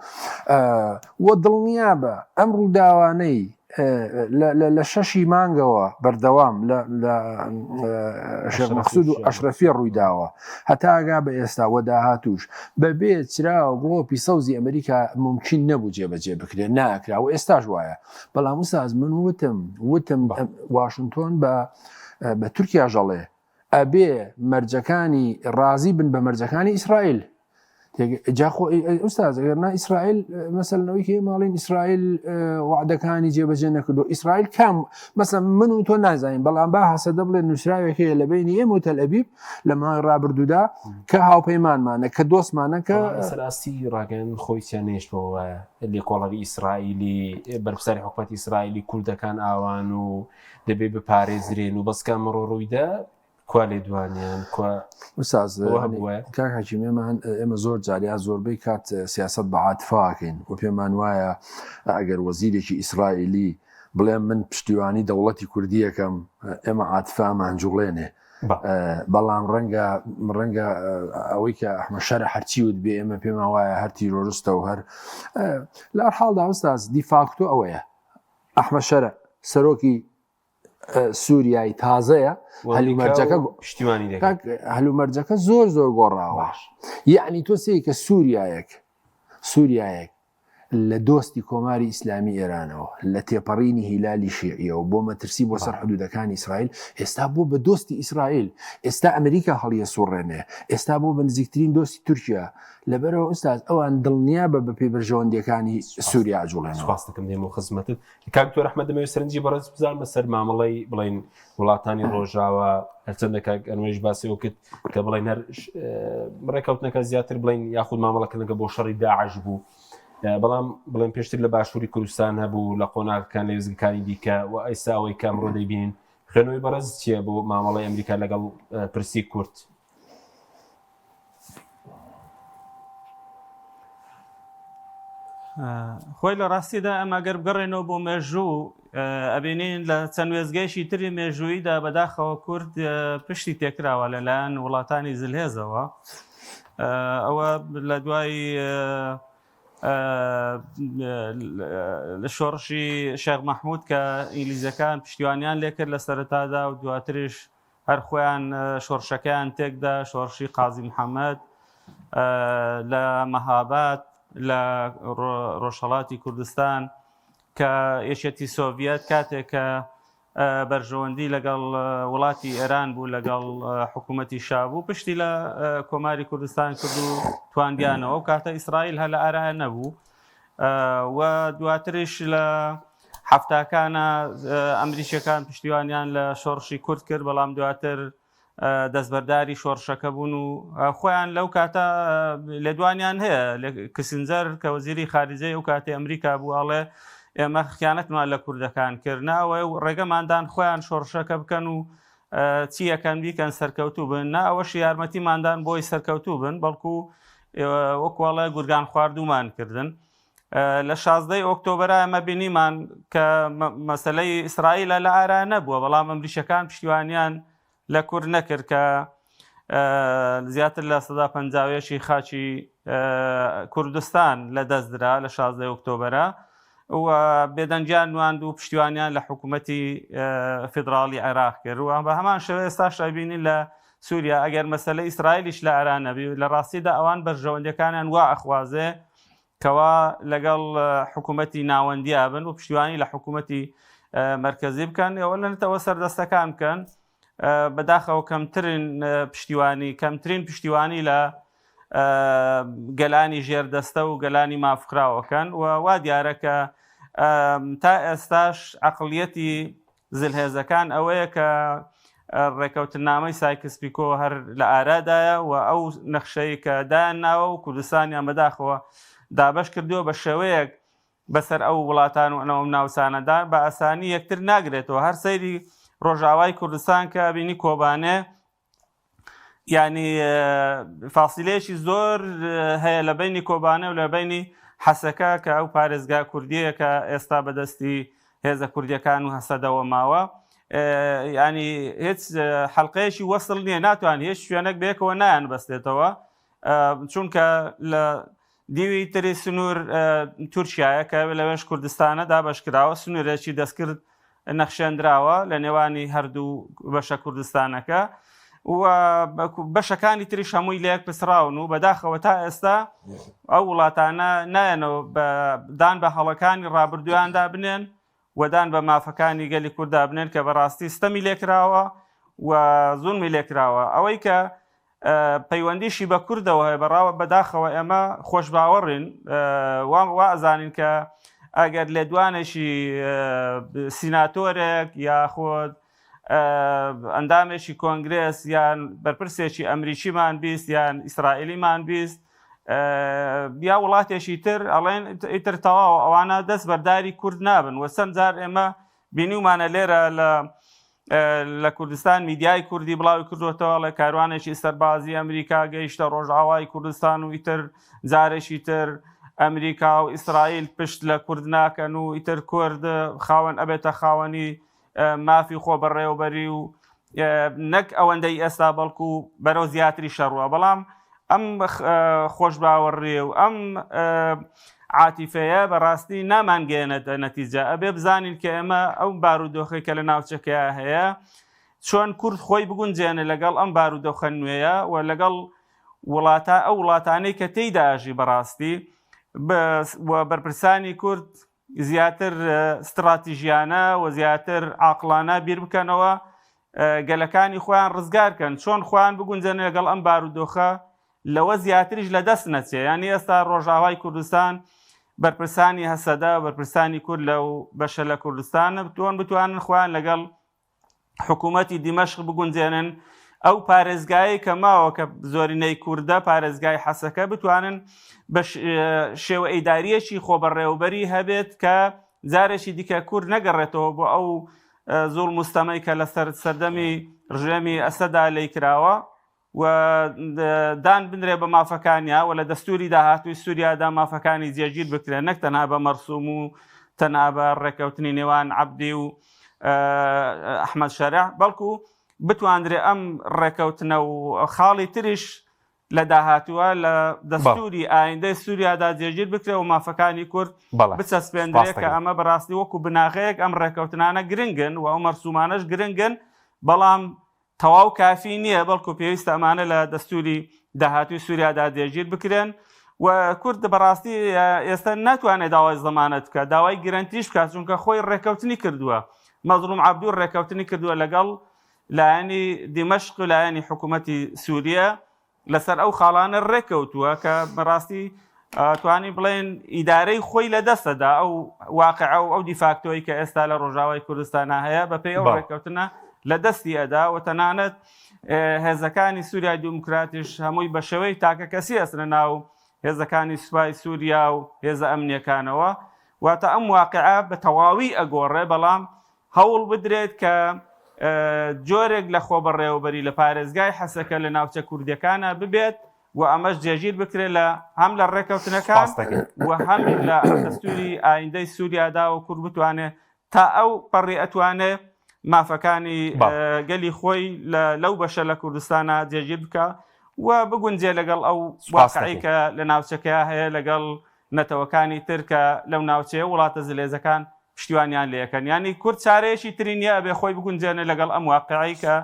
وە دڵنیا بە ئەم ڕووداوانەی لە 6 مانگەوە بەردەوام لە شێخ مەخسوود و ئەشرەفی ڕوویداوە هەتاگا بە ئێستا وەداهاتوش بەبێ چرا و گڵۆپی سەوزی ئەمریکا ممکن نەبوو جێبەجێ بکرێت ناکرا و ئێستاش وایە بەڵام وساز من وتم واشنتۆن بە تورکیا ژەڵێ ئەبێ مەرجەکانی ڕازی بن بە مەرجەکانی ئیسرائیل ئوستاز ئەگەرنا ئیسرائیل مەسەلەوەی کێ ماڵین ئیسرائیل وعدەکانی جێبەجێ نەکردو ئیسرائیل کام مەسەن من و تۆ نازانین بەڵام با هەسەدە بڵێن نووسراوێکەیە لە بینی ئێمە و تەلئەبیب لە ماوەی ڕابردوودا کە هاوپەیمانمانە کە دۆستمانە کە سەراستی ڕاگەن خۆی چێنێشتەوە لێکۆڵەری ئیسرائیلی بەرپرسانی حکوومەتی ئیسرائیلی کوردەکان ئاوان و دەبێ بپارێزرێن و بەسکە مەڕۆ ڕوویدا کوا لێ دوانیان کاک حەکیمێمان ئێمە زۆر جاریا زۆربەی کات سیاست بە عاتفاکەین و پێمان وایە ئەگەر وەزیرێکی ئیسرائیلی بڵێ من پشتیوانی دەوڵەتی کوردی یەکەم ئێمە عاتفامان جوڵێنێ بەڵام ڕەنگە ئەوەی کە ئەحمەد شەرە هەرچیوت بێ ئێمە پێمان وایە هەر تیرۆریستە و هەر لە هەر حاڵدا ئوستاز دیفاکتۆ ئەوەیە ئەحمەد شەرە سەرۆکی سووریای تازەیە هەلومەرجەکە زۆر گۆڕاوە یعنی تۆ سێ کە سووریایەک لە دۆستی کۆماری ئیسلامی ئێرانەوە لە تێپەڕینی هیلالی شیعیەوە بۆ مەترسی بۆ سەر حدودەکانی ئیسرائیل ئێستا بۆ بە دۆستی ئیسرائیل ئێستا ئەمریکا هەڵیە سوڕێنێ ئێستا بۆ بە نزیکترین دۆستی تورکیا لەبەرەوە ئوستاز ئەوان دڵنیا بە پێبەرژەوەندیەکانی سووریا جوڵێن سپاس دەکەم دێمە خزمەتت کاک تۆ ڕەحمەت دەمەوێت سەرنجی بەڕێز بزان بەسەر مامەڵەی بڵین وڵاتانی ڕۆژاوە هەرچەندە کاک ئەنوێژ باسیەوە کرد کە بڵین هەر ڕێکەوتنەکە زیاتر بڵین یاخود مامەڵەکردنەکە بۆ شەڕی داعش بوو بەڵام بڵێن پێشتر لە باشووری کوردستان هەبوو لە قۆناغەکان لە وێزگەکانی دیکە و ئێستا ئەوەی کە ئەمڕۆ دەیبینین خوێنەوەی بەڕێز چییە بۆ مامەڵەی ئەمریکا لەگەڵ پرسی کورد خۆی لە ڕاستیدا ئەمە گەر بگەڕێنەوە بۆ مێژوو ئەبینین لە چەند وێزگەیشی تری مێژوویدا بەداخەوە کورد پشتی تێکراوە لەلایەن وڵاتانی زلهێزەوە ئەوە لە دوای لە شۆڕشی شێخ مەحموود کە ئینگلیزەکان پشتیوانیان لێکرد لە سەرەتادا و دواتریش هەر خۆیان شۆڕشەکەیان تێکدا شۆڕشی قازی محەممەد لە مەهاباد لە ڕۆژهەڵاتی کوردستان کە یەکێتی سۆڤیەت کاتێک کە بەرژەوەندی لەگەڵ وڵاتی ئێران بوو لەگەڵ حکوومەتی شابوو پشتی لە کۆماری کوردستان کرد و تواندیانەوە و کاتە ئیسرائیل هە لە ئارایە نەبوو و دواتریش لە حەفتاکانە ئەمریکیەکان پشتیوانیان لە شۆڕشی کورد کرد بەڵام دواتر دەستبەرداری شۆڕشەکە بوون و خۆیان لەو کاتە لێدوانیان هەیە کسنجەر کە وەزیری خارجەی ئەو کاتی ئەمریکا بوو ئەڵێ ئێمە خیانەتمان لە کوردەکان کردناوە و ڕێگەماندان خۆیان شۆڕشەکە بکەن و چیەکەن بیکەن سەرکەوتوو بن نا ئەوەش یارمەتیماندان بۆی سەرکەوتوو بن بەڵکو وەکوڵە گورگان خواردومان کردن لە 16 ئۆکتۆبەرە ئەمە بینیمان کە مەسەلەی ئیسرائیلە لە ئارا نەبووە بەڵام ئەمریکیەکان پشتیوانیان لە کورد نەکرد کە زیاتر لە 150 خاچی کوردستان لە دەستدرا لە 16 ئۆکتۆبەرە و بێدەنجیان نواند و پشتیوانیان لە حکوومەتی فیدراڵی عێراق کرد و بە هەمان شێوە ئێستاش ئەبینین لە سووریا ئەگەر مەسەلە ئیسرائیلیش لە ئاران نەبی لە ڕاستیدا ئەوان بەرژەوەندەکانیان وا ئەخوازێ کەوا لەگەڵ حکوومەتی ناوەندیا بن و پشتیوانی لە حکوومەتی مرکزی بکەن ئەوە لەنێتەوە سەردەستەکان بکەن بەداخەوە کەمترین پشتیوانی لە گەلانی ژێردەستە و گەلانی مافکراوەکەن و وا دیارەکە تا ئێستاش عەقڵیەتی زلهێزەکان ئەوەیە کە ڕێکەوتنامەی سایکس-پیکۆ هەر لە ئارادایە و ئەو نەخشەی کە دایانناوە و کوردستانیان بەداخەوە دابەش کردووە بە شێوەیەک بەسەر ئەو وڵاتان و ئەو ناوچانەدا بە ئاسانی یەکتر ناگرێتەوە هەر سەیری ڕۆژاوای کوردستان کە بینی کۆبانێ یعنی فاسیلەیەکی زۆر هەیە لە بینی کۆبانە و لە بینی حەسەکە کە ئەو پارێزگا کوردیە کە ئێستا بەدەستی هێزە کوردیەکان و هەسەدەوە ماوە ینی هیچ حەڵقەیەکی وەسڵ نییە ناتوانانی هیچ شوێنێک بێکەوە نایان بەستێتەوە چونکە لە دیوی تری سنوور تورکیایە کە لەوێش کوردستانە دابەشکراوە سنوورێکی دەستکرد نەخشێنراوە لە نێوانی هەردوو بەشە کوردستانەکە و بەشەکانی تریش هەمووی لەیەک پسراون و بەداخەوە تا ئێستا ئەو وڵاتانە نایەنەوە دان بە هەڵەکانی ڕابردویاندا بنێن وەدان بە مافەکانی گەلی کووردا بنێن کە بەڕاستی ستەمی لێکراوە و زوڵمی لێکراوە ئەوەی کە پەیوەندیشی بە کوردەوە هەیە بەڕاوە بەداخەوە ئێمە خۆشباوەڕین وا ئەزانین کە ئەگەر لێدوانێکی سیناتۆرێک یاخۆت ئەندامێکی کۆنگرێس یان بەرپرسێکی ئەمریکیمان بیست یان ئیسرائیلیمان بیست یا وڵاتێکی تر ئەڵێن ئیتر تەواو ئەوانە دەست بەرداری کورد نابن و چەند جار ئێمە بینیومانە لێرە لە کوردستان میدیای کوردی بڵاوی کردوێتەوە لە کاروانێکی سەربازی ئەمریکا گەیشتە ڕۆژئاوای کوردستان و ئیتر جارێکی تر ئەمریکا و ئیسرائیل پشت لە کورد ناکەن و ئیتر کورد خاوەن ئەبێتە خاوەنی مافی خۆ بەڕێوەبەری و نەک ئەوەندەی ئێستا بەڵکو بەرەو زیاتری شەڕوە بەڵام ئەم خۆشباوەڕێ و ئەم عاتیفەیە بەڕاستی نامانگەێنێتە نەتیجە ئەبێ بزانین کە ئێمە ئەو بارودۆخی کە لە ناوچەکەیە هەیە چۆن کورد خۆی بگونجێنێ لەگەڵ ئەم بارودۆخە نوێیە و لەگەڵ ئەو وڵاتانەی کە تێیداژی بەڕاستی بەرپرسانی کورد زیاتر استراتیژیانە و زیاتر عاقلانە بیر بکەنەوە گەلەکانی خۆیان ڕزگارکەن چۆن خۆیان بگونجێنێ لەگەڵ ئەم بارودۆخە لەوە زیاتریش لە دەست نەچێ ینی ئێستا ڕۆژاوای کوردستان بەرپرسانی هەسەدا بەرپرسانی کورد لەو بەشە لە کوردستانە بتوانن خۆیان لەگەڵ حکوومەتی دیمەشق بگونجێنن ئەو پارێزگایی کە ماوە کە زۆرینەی کووردە پارێزگای حەسەکە بتوانن بە شێوە ئەیداریەکی خۆبەڕێوەبەری هەبێت کە جارێکی دیکە کورد نەگەڕێتەوە بۆ ئەو زوڵ مستەمەی کە لە سەردەمی ڕژێمی ئەسەدا لێی کراوە و دان بنرێ بە مافەکانیا و لە دەستوری داهاتووی سووریادا مافەکانی جێگیر بکرێن نەک تەنها بە مەرسوم و تەنها بە ڕێکەوتنی نێوان عەبدی و ئەحمەد شەرع بەڵکو بتواندرێ ئەم ڕێکەوتنە و خاڵی تریش لە داهاتووە لە دەستوری ئایندەی سووریادا جێگیر بکرێ و مافەکانی کورد بچەسپێندرێت کە ئەمە بەڕاستی وەکو بناغەیەک ئەم ڕێکەوتنانە گرنگن و ئەو مەرسومانەش گرنگن بەڵام تەواو کافی نییە بەڵکو پێویستە ئەمانە لە دەستوری داهاتووی سووریادا جێگیر بکرێن و کورد بەڕاستی ئێستا ناتوانێت داوای زەمانەت بکە داوای گرنتیش بکات چونکە خۆی ڕێکەوتنی کردووە مەزلوم عەبدی و ڕێکەوتنی کردووە لەگەڵ لایەنی دیمەشق و لایەنی حکوومەتی سووریە لەسەر ئەو خاڵانە ڕێکەوتووە کە بەڕاستی توانی بڵێن ئیدارەی خۆی لە دەستەدا ئەو واقعە و ئەو دیفاکتۆی کە ئێستا لە ڕۆژاوای کوردستانە هەیە بەپێی ئەو ڕێکەوتنە لە دەستی ئەدا و تەنانەت هێزەکانی سووریای دیموکراتیش هەمووی بە شێوەی تاکە کەسی ئەسنە ناو هێزەکانی سوپای سووریا و هێزە ئەمنیەکانەوە واتە ئەم واقعە بە تەواوی ئەگۆڕێ بەڵام هەوڵ بدرێت کە جۆرێک لە خۆبەڕێوەبەری لە پارێزگای حەسەکە لە ناوچە کوردیەکانە ببێت و ئەمەش جێگیر بکرێت لە هەم لە ڕێکەوتنەکان و هەم لە دەستوری ئایندەی سووریادا و کورد بتوانێت تا ئەو پەڕی ئەتوانێت مافەکانی گەلی خۆی لەو بەشە لە کوردستانە جێگیر بکە و بگونجێ لەگەڵ ئەو واقعی کە لە ناوچەکە هەیە لەگەڵ نەتەوەکانی ترکە لەو ناوچەیە وڵاتە زلێزەکان پشتیوانیان لەکەن ینی کورد چارەیەشی ترینە ئەبێ خۆی بگونجێنە لەگەڵ ئەم واقعی کە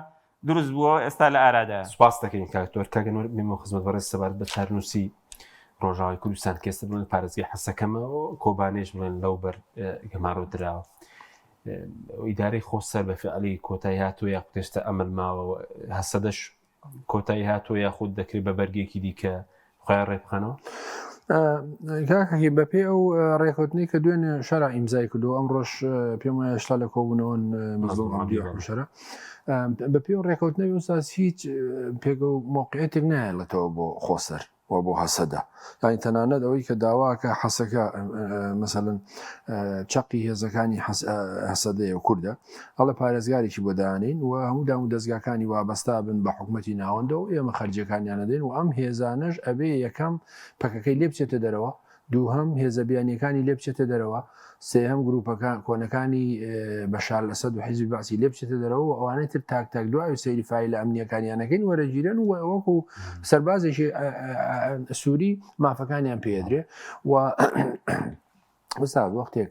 دروست بووە ئێستا لە ئارادایە. سوپاس دەکەین کاکتۆر کاگەنوەر میمە خزمەت بەڕێز سەبارەت بە چارنووسی ڕۆژاوای کوردستان کێستا بڵێن پارێزگای حەسەکەمەوە کۆبانێژ بڵێن لەو بەر گەماڕۆ دراوە ئیدارەی خۆ سەر بە فعلی کۆتایی هاتووە یا پێشتە ئەمەل ماوە هەسەدەش کۆتایی هاتووە یا خود دەکرێت بە بەرگێکی دیکە خۆیان ڕێبخەنەوە کاکەکی بەپێ ئەو ڕێکوتنی کە دوێنێ شەرع ئیمزای کردو ئەم ڕۆژ پێم وایە شتا لە کۆبوونەوەن مەزلوم عەبدی و حوشەرە بەپێ و ڕێکوتنەوەی ئەوساس هیچ پێگە و موقعێتێک نایەڵێتەوە بۆ خۆسەر و بۆ هەسەدا یانی تەنانەت ئەوەی کە داواکە حەسەکە مەسەلەن چەقی هێزەکانی هەسەدەیە و کووردە هەڵە پارێزگارێکی بۆ دانین و هەموو دام و دەستگاکانی وابەستا بن بە حکوومەتی ناوەندەوە ئێمە خەرجەکانیانە دێن و ئەم هێزانەش ئەبێ یەکەم پەکەکەی لێ بچێتە دەرەوە دووهەم هێزە بیانیەکانی لێ بچێتە دەرەوە سێهەم گروپەکان کۆنەکانی بەشار لەسەد و حیزبی باسی لێ بچێتە دەرەوە ئەوانەی تر تاک دوای و سەیری فایل ئەمنیەکانیانەکەین وەرەگیرن و وەکو سەربازێکی سووری مافەکانیان پێدرێ و ئەستاد وەختێک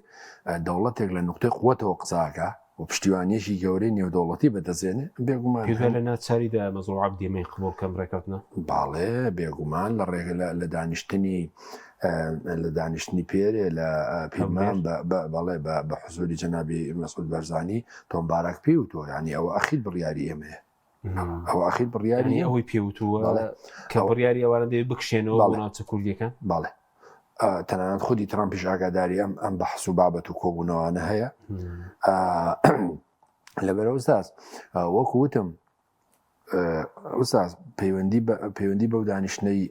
دەوڵەتێک لە نقطەی قووەتەوە قساکە و پشتیوانیەشی گەورەی نێودەوڵەتی بەدەزێنێ بێگومان لە ناچاریدا مەزڵوم عەبدی ئەمەی قبوڵ کەم ڕێکەوتنە باڵێ بێگومان لە ڕێگە لە دانیشتنی پێرێ لە پیمان بەڵێ بە حزوری جەنابی مەسعود بەرزانی تۆمبارەک پێی وتۆ ینی ئەوە ئەخیر بڕیاری ئێمەیە ئەوە ئەخیر بڕیاری ئەوەی پێوتووە کە بڕیاری ئەوانە دەوێت بکشێنەوە بۆ ناوچە کوردیەکان باڵێ تەنانەت خودی ترامپیش ئاگاداری ئەم بەحس و بابەت و کۆبوونەوەوانە هەیە لەبەرەوە ئوستاز وەکو وتم ئوستاز پەیوەندی بەو دانیشتنەی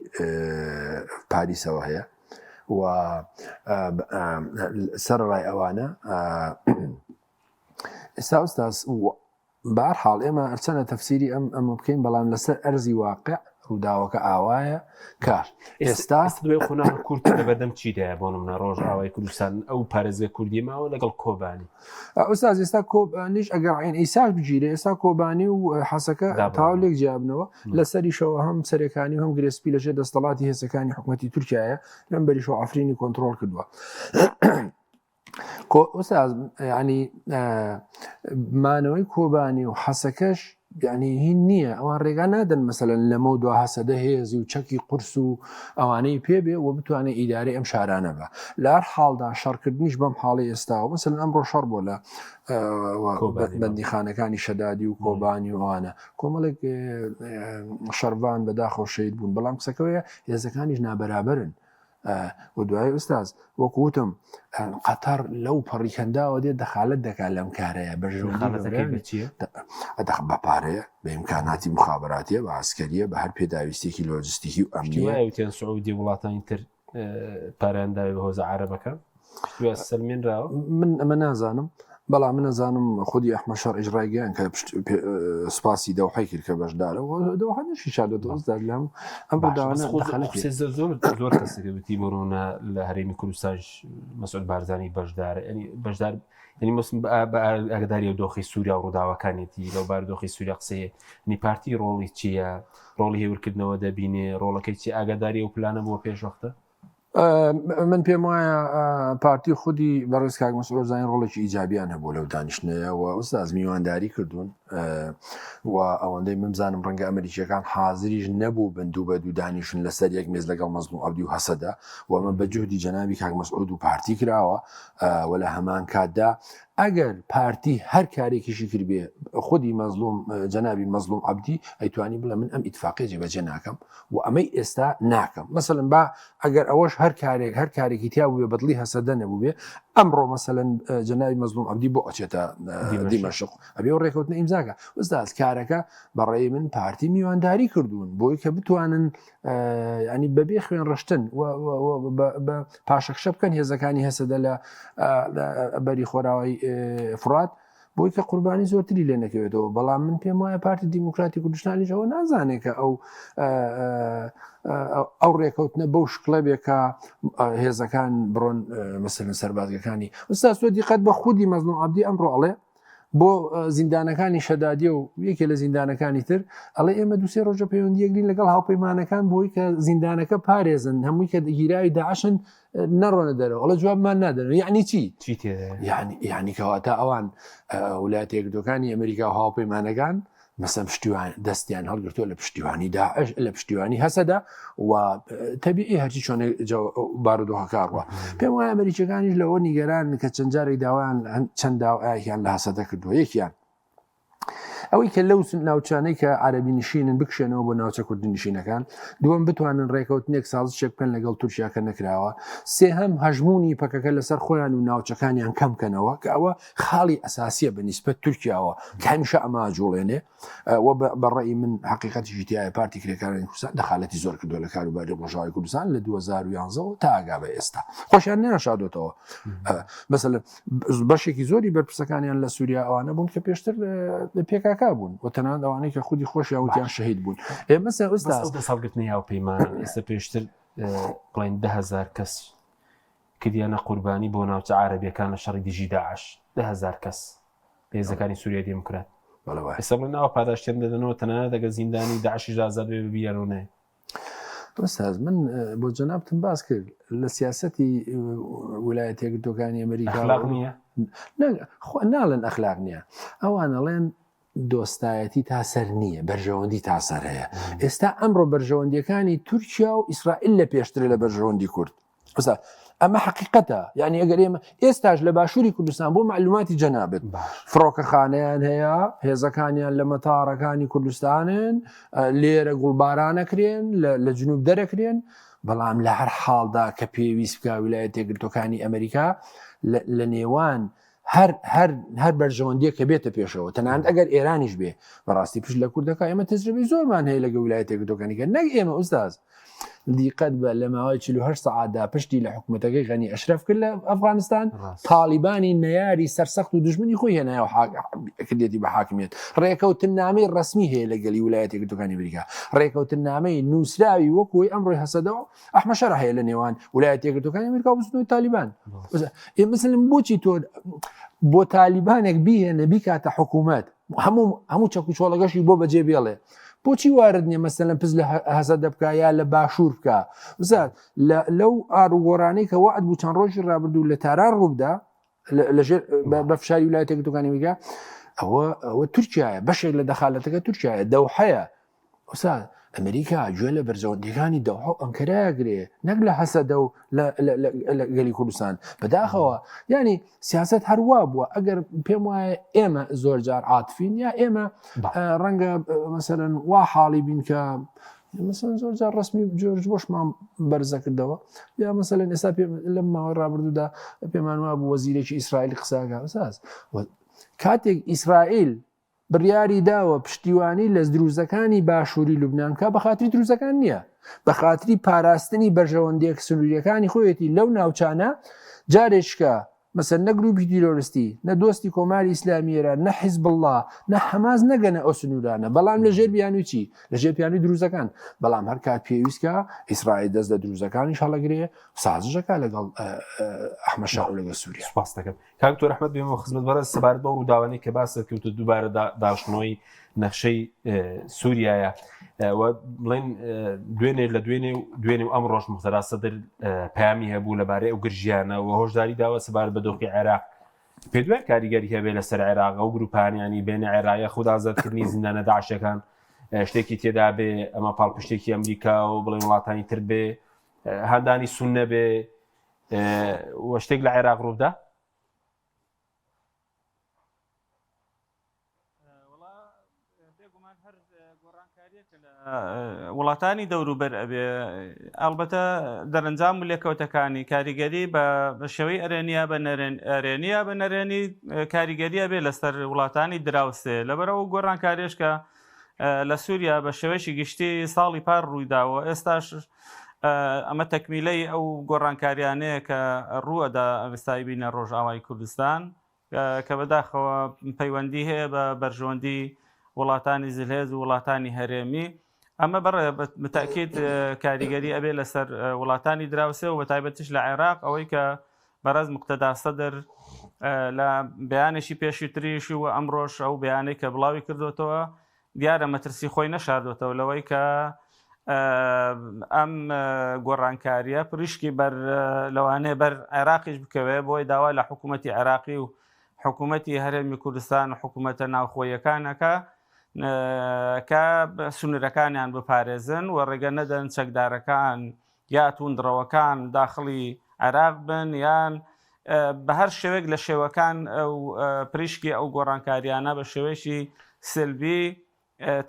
پاریسەوە هەیە و سەر ڕای ئەوانە ئێستا ئوستاز بەهەرحاڵ ئێمە هەرچەندە تەفسیری ئەمە بکەین بەڵام لەسەر ئەرزی واقع ڕووداوەکە ئاوایە کار ئێستا دوێ خۆنا کورد لەبەردەم چیدایە بۆ نمونە ڕۆژ ئاوای کوردستان ئەو پارێزگە کوردی ماوە لەگەڵ کۆبانی ئوستاز ئێستا کۆبانیش ئەگەر عین ئیساش بگیرێ ئێستا کۆبانی و حەسەکە تاولێک جیابنەوە لەسەریشەوە هەم سەرەکانی و هەم گرێسپی لەژێر دەستەڵاتی هێزەکانی حکوومەتی تورکیایە لەم بەریشەوە ئەفرینی کۆنتڕۆڵ کردووە ئوستاز ینی مانەوەی کۆبانی و حەسەکەش یعنی هین نییە ئەوان ڕێگا نادەن مەسەلەن لەمە دو هەسەدە هێزی و چەکی قورس و ئەوانەی پێبێ و بتوانێت ئیدارەی ئەم شارانە بە لە هەر حاڵدا شەڕکردنیش بەم حاڵی ئێستاوە مەسەلەن ئەمڕۆ شەڕ بۆ لە بەندیخانەکانی شەدادی و کۆبانی و ئەوانە کۆمەڵێک شەڕوان بەداخەوە شەید بوون بەڵام قسەکەوەیە هێزەکانیش نابەرابرن و دوای ئوستاز وەکوتم قەتەر لەو پەڕیکەنداوە دێت دەخالت دەکات لەم کارەیە بەپارەیە بە ئیمکاناتی مخابراتیە بە ئاسکەریە بە هەر پێداویستێکی لۆجستیکی و ئەمنیەتیان سعودی وڵاتانی تر پارەیانداوی بە هۆزە عەرەبەکە سەلمێنراوە من ئەمە نازانم بەڵام من نەزانم خودی ئەحمەد شەڕ ئیجرایگەیان کە سپاسی دەوحەی کرد کە بەشدارەوە دەوحەنشی شادە دۆزدا لەم ئەم زۆر کەسێتی بڕونە لە هەرێمی کوردستانش مەسعود بارزانی بەشدار بەشدار ینی مەسم بە ئاگداری و دۆخی سووریا و ڕووداوەکانێتی لەو بارودۆخی سووریا قسەیە نیپارتی ڕۆڵی چییە ڕۆڵی هێورکردنەوە دەبینێ ڕۆڵەکەی چی ئاگداری و پلانە بۆ پێشوەختە من پێم وایە پارتی خودی بەڕێز کاک مەسعود بارزانی ڕۆڵێکی ئیجابیان هەبوو لەو دانیشتنەوە ئوستاز میوانداری کردوون و ئەوەندەی من بزانم ڕەنگە ئەمریکیەکان حازریش نەبوو بن دوو بە دوو دانیشن لەسەر یەک مێز لەگەڵ مەزلوم عەبدی و هەسەدا و من بە جوهدی جەنابی کاک مەسعود و پارتی کراوە و لە هەمان کاتدا ئەگەر پارتی هەر کارێکیشی کرد بێ خودی مەزلوم جەنابی مەزلوم عەبدی ئەیتوانی بڵێ من ئەم ئیتفاقیە جێبەجێ ناکەم و ئەمەی ئێستا ناکەم مەسەڵەن با ئەگەر ئەوەش هەر کارێکی تیا بووێ بەدڵی هەسەدە نەبوو بێ ئەمڕۆ مەسەڵەن جەنابی مەزلوم عەبدی بۆ ئەچێتە دیمەشق ئەبێ و ڕێکەوتنە ئیمزاکە ئوستاز کارەکە بەڕێی من پارتی میوانداری کردوون بۆی کە بتوانن ینی بەبێ خوێن ڕشتن بە پاشەکشە بکەن هێزەکانی هەسەدە لە بەری خۆراوی فرات بۆی کە قوربانی زۆرتری لێ نەکەوێتەوە بەڵام من پێم وایە پارتی دیموکراتی کوردستانیش ئەوە نازانێت کە ئەو ڕێکەوتنە بەو شکڵە بێکە هێزەکان بڕۆن مەسەلەن سەربازگەکانی ئستا سۆ دیقەت بە خودی مەزلوم عەبدی ئەمڕۆ ئەڵێ بۆ زیندانەکانی شەدادیە و یەکێ لە زیندانەکانی تر ئەڵێ ئێمە دوسێ ڕۆژە پەیوەندیەکرین لەگەڵ هاوپەیمانەکان بۆی کە زیندانەکە پارێزن هەمووی کە گیراوی داعشن نەڕۆنە دەرەوە ئەڵە جوابمان نادەن یعنی چی یعنی کەواتە ئەوان ویلایەتە یەکگرتووەکانی ئەمریکا و هاوپەیمانەکان مەسەن پشتیوان دەستیان هەڵگرتووە لە پشتیوانی داعش لە پشتیوانی هەسەدا و تەبیعی هەرچی چۆن بارودۆخەکارڕوە پێم وایە ئەمریکیەکانیش لەوە نیگەران کە چەند جارێک داوایان چەند داوایان لە هەسەدە کردووە یەکیان ئەوەی کە لەو ناوچانەی کە عەرەبی نشینن بکشێنەوە بۆ ناوچە کوردی نشینەکان دووەم بتوانن ڕێکەوتنێک سازشێک بکەن لەگەڵ تورکیاکە نەکراوە سێهەم هەژمونی پەکەکە لەسەر خۆیان و ناوچەکانیان کەم بکەنەوە کە ئەوە خاڵی ئەساسیە بەنیسبەت تورکیاوە کە هەمیشە ئەمە جوڵێنێ و بەڕێی من حقیقەتیشی تایە پارتی کرێکارانی کوردستان دەخالەتی زۆر کردووە لە کاروباری ڕۆژاوای کوردستان لە 2011 تا ئاگا بە ئێستا خۆشیان نێنەشادۆتەوە مەسەلەن بەشێکی زۆری بەرپرسەکانیان لە سووریا ئەوانە بوون کە پێشتر پێکاکا بوون و تەنان ئەوانەی کە خودی خۆشیان وتیان شەهید بوون ئێمە ساڵگرتنی هاوپەیمان ئێستا پێشتر بڵێن 10,000 کەس کردیانە قوربانی بۆ ناوچە عەرەبیەکان لە شەڕی دژی داعش 10,000 کەس هێزەکانی سووریا دیموکرات ئێستا بڵێن ئەوە پاداشتیان دەدەنەوە تەنانەت ئەگەر زیندانی داعشیش ئازاد بێ ببیان و نێ ئۆستاز من بۆ جەنابتم باس کرد لە سیاسەتی ویلایەتە یەکگرتووەکانی ئەمریکا نییە ناڵێن ئەخلاق نییە ئەوان ئەڵێن دۆستایەتی تاسەر نییە بەرژەوەندی تاسەر هەیە ئێستا ئەمڕۆ بەرژەوەندیەکانی تورکیا و ئیسرائیل لە پێشترە لە بەرژەوەندی کورد ئەمە حقیقەتە یعنی ئەگەر ئێمە ئێستاش لە باشووری کوردستان بۆ معلوماتی جەنابێت فڕۆکەخانەیان هەیە هێزەکانیان لە مەتاڕەکانی کوردستانن لێرە گوڵبارانەکرێن لە جنوب دەرەکرێن بەڵام لە هەر حاڵدا کە پێویست بکە ویلایەتە یەکگرتووەکانی ئەمریکا لە نێوان هەر بەرژەوەندیە کە بێتە پێشەوە تەنانەت ئەگەر ئێرانیش بێ بەڕاستی پشت لە کوردەکە ئێمە تەجربەی زۆرمان هەیە لەگە ویلایەتە یەکگرتووەکانی کە نەک ئێمە ئوستاز دیقەت بە لە ماوەی 48 سەعاتدا پشتی لە حکوومەتەکەی غەنی ئەشرەف کرد لە ئەفغانستان تالیبانی نەیاری سەرسەخت و دژمنی خۆی هێنایەوە کردێتی بە حاکمیت ڕێکەوتن نامەی ڕسمی هەیە لەگەلی ویلایەتە یەکگرتووەکانی ئەمریکا ڕێکەوتن نامەی نووسراوی وەکوی ئەمڕۆی هەسەدەوە ئەحمەد شەڕ هەیە لە نێوان ویلایەتە یەکگرتووەکانی ئەمریکا و بستنەوەی تالیبان مثلن بۆچی تۆ بۆ تالیبانێک بیهێنە بیکاتە حکوومەت هەموو چەک و چۆڵەگەشی بۆ بەجێ بێڵێ بۆچی وارد نییە مەسەلەن پز لە هەسەدە بکە یا لە باشوور بکە وزات لەو ئاروگۆڕانەی کە وعد بوو چەند ڕۆژی ڕابردوو لە تاران ڕووبدا لەژێر بە فشاری ویلایەتە یەکگرتووەکانی ئەمریکا ئەوە تورکیایە بەشێک لە دەخالەتەکە تورکیایە دەوحەیە وسات ئەمریکا گوێ لە بەرژەوەندیەکانی دەوحە و ئەنکەرەیەگرێ نەک لە هەسەدە و لە گەلی کوردستان بەداخەوە ینی سیاست هەروە بووە ئەگەر پێم وایە ئێمە زۆر جار عاتفین یا ئێمە ڕەنگە مەسەلەن وا حاڵی بین کە مەسەلەن زۆر جار ڕسمی جۆرج بۆشمان بەرزە کردەوە یا مەسەلەن ئێستا لەم ماوەی ڕابردوودا پێمان وا بوو وەزیرێکی ئیسرائیل قساکە ئەساس کاتێک ئیسرائیل بڕیاری داوە پشتیوانی لە دروزەکانی باشووری لوبنان کا بە خاتری دروزەکان نییە بە خاتری پاراستنی بەرژەوەندیەک سنووریەکانی خۆیەتی لەو ناوچانە جارێککە مەسەن نە گروپی تیرۆریستی نە دۆستی کۆماری ئیسلامیێرە نە حیزب الله نە حەماس نەگەنە ئەو سنوورانە بەڵام لەژێر بیانی چی لەژێر پیانی دروزەکان بەڵام هەر کات پێویستکە ئیسرائیل دەست لە دروزەکانی هەڵەگرێ سازشەکە لەگەڵ ئەحمەد شاو لەگەڵ سووریا. سپاس دەکەم کاکتۆر ئەحمەد بێمەوە خزمەت بەڕێز سەبارەت بە ڕووداوانەی کە باس کەوتە دووبارە داشنەوەی نەخشەی سووریایە بڵێن دوێنێ و ئەم ڕۆژ مختەرا سەدر پامی هەبوو لەبارەی ئەو گرژیانە و هۆشداری داوە سەبارەت بە دۆخی عێراق پێ دوای کاریگەری هەبێ لەسەر عێراق ئەو گروپانیانی بینە عێراقیە خود ئازادکردنی زیندانە داعشەکان شتێکی تێدا بێ ئەمە پاڵپشتێکی ئەمریکا و بڵێن وڵاتانی تر بێ هەندانی سونە بێ وە شتێک لە عێراق ڕوودا وڵاتانی دەوروبەر ئەبێ ئەلبەتە دەرەنجام و لێکەوتەکانی کاریگەری بە شێوەی ئەرێنیا بە ئەرێنیا بە نەرێنی کاریگەریە بێ لەسەر وڵاتانی دراوسێ لەبەرەوە گۆڕانکاریشکە لە سووریا بە شێوەیەکی گشتی ساڵی پار ڕوویداوە ئێستاش ئەمە تەکمیلەی ئەو گۆڕانکاریانەیە کە ڕووەدا ئەوستایی بینە ڕۆژئاوای کوردستان کە بەداخەوە پەیوەندی هەیە بە بەرژۆندی وڵاتانی زلهێز و وڵاتانی هەرێمی ئەمە بەتاکید کاریگەری ئەبێ لەسەر وڵاتانی دراوسێ و بە تایبەتیش لە عێراق ئەوەی کە بەڕێز موقتەدا سەدر لە بەیانێکی پێشی تریشی و ئەمڕۆژ ئەو بەیانەی کە بڵاوی کردوتەوە دیارە مەترسی خۆی نەشاردوتەوە لەوەی کە ئەم گۆڕانکاریە پریشکی لەوانەیە بەر عێراقیش بکەوێ بۆی داوا لە حکوومەتی عێراقی و حکوومەتی هەرێمی کوردستان و حکوومەتە ناوخۆیەکانەکە کە سنوورەکانیان بپارێزن و ڕێگە نەدەن چەکدارەکان یا توندڕەوەکان داخڵی عێراق بن یان بە هەر شێوێک لە شێوەکان ئەو پریشکی ئەو گۆڕانکاریانە بە شێوەیەکی سلبی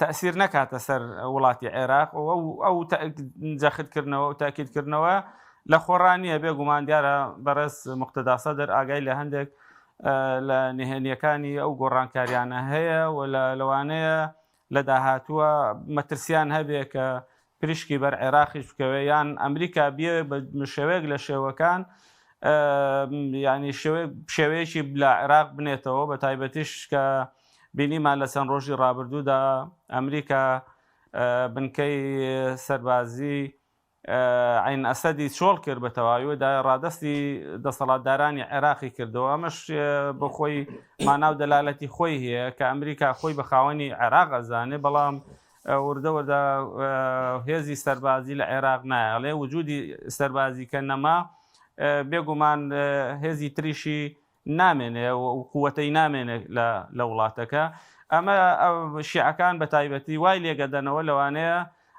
تەأسیر نەکاتە سەر وڵاتی عێراق ئەو جەختکردنەوە و تاکیدکردنەوە لە خۆڕانیە بێگومان دیارە بەڕێز موقتەدا سەدر ئاگای لە هەندێک لە نهێنیەکانی ئەو گۆڕانکاریانە هەیە و لەوانەیە لە داهاتووە مەترسیان هەبێ کە پریشکی بەر عێراقیش بکەوێ یان ئەمریکا بێ بە شێوەیەک لە شێوەکان ینی شێوەیەکی لە عێراق بنێتەوە بە تایبەتیش کە بینیمان لە چەند ڕۆژی ڕابردوودا ئەمریکا بنکەی سەربازی عین ئەسەدی چۆڵ کرد بە تەواویدا ڕادستی دەسەڵاتدارانی عێراقی کردەوە ئەمەش بە خۆی ماناو دەلالەتی خۆی هەیە کە ئەمریکا خۆی بە خاوەنی عێراق ئەزانێ بەڵام وردەوەدا هێزی سەربازی لە عێراق نایەڵێ وجودی سەربازی کە نەما بێگومان هێزی تریشی نامێنێ و قووەتەی نامێنێ لە وڵاتەکە ئەمە شیعەکان بە تایبەتی وای لێگەدەنەوە لەوانەیە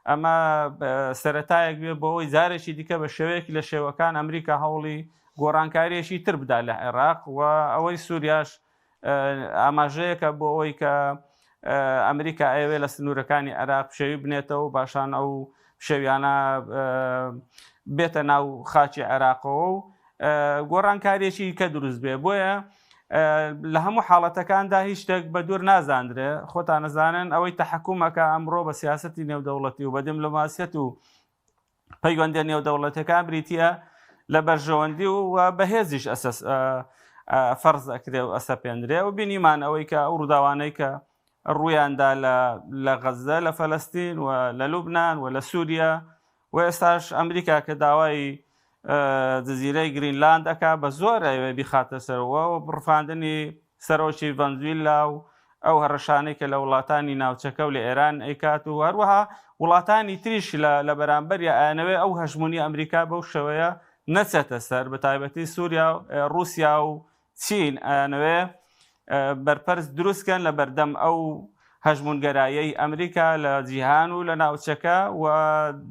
ئەمە سەرەتایەک بێ بۆەوەی زارێکی دیکە بە شێوەیەکی لە شێوەکان ئەمریکا هەوڵی گۆڕانکاریەشی تر بدا لە عێراق و ئەوەی سووریاش ئاماژەیەکە بۆ ئەوەی کە ئەمریکا ئەوێ لە سنوورەکانی عێراق شێوی بنێتەوە و باشان ئەو شێویانە بێتە ناو خاچی عێراقەوە و گۆڕانکاریەکی کە دروست بێ بۆیە لە هەموو حاڵەتەکاندا هیچ شتێک بە دوور نازاندرێ خۆتان نەزانن ئەوەی تەحکومەکە ئەمڕۆ بە سیاسەتی نێودەوڵەتی و بە دیملۆماسیەت و پەیوەندی نێودەوڵەتەکان بریتە لە بەرژەوەندی و بەهێزیش فەرز ئەکرێ و ئەسەپێندرێ و بینیمان ئەوەی کە ئەو ڕووداوانەی کە ڕوویاندا لە غەزە لە فەلەستین و لە لوبنان و لە سووریا و ئێستاش ئەمریکا کە داوای جزیرەی گرینلاند ئەکا بە زۆر ئەوێ بیخاتە سەرەوە و بڕفاندنی سەرۆکی ڤەنزویلا و ئەو هەڕەشانەی کە لە وڵاتانی ناوچەکە و لە ئێران ئەیکات و هەروەها وڵاتانی تریش لە بەرامبەری ئایانەوەی ئەو هەژمونی ئەمریکا بەو شەوەیە نەچێتە سەر بە تایبەتی سووریا رووسیا و چین ئایانەوەی بەرپەرز دروستکەن لە بەردەم ئەو هەژمونگەرایەی ئەمریکا لە جیهان و لە ناوچەکە و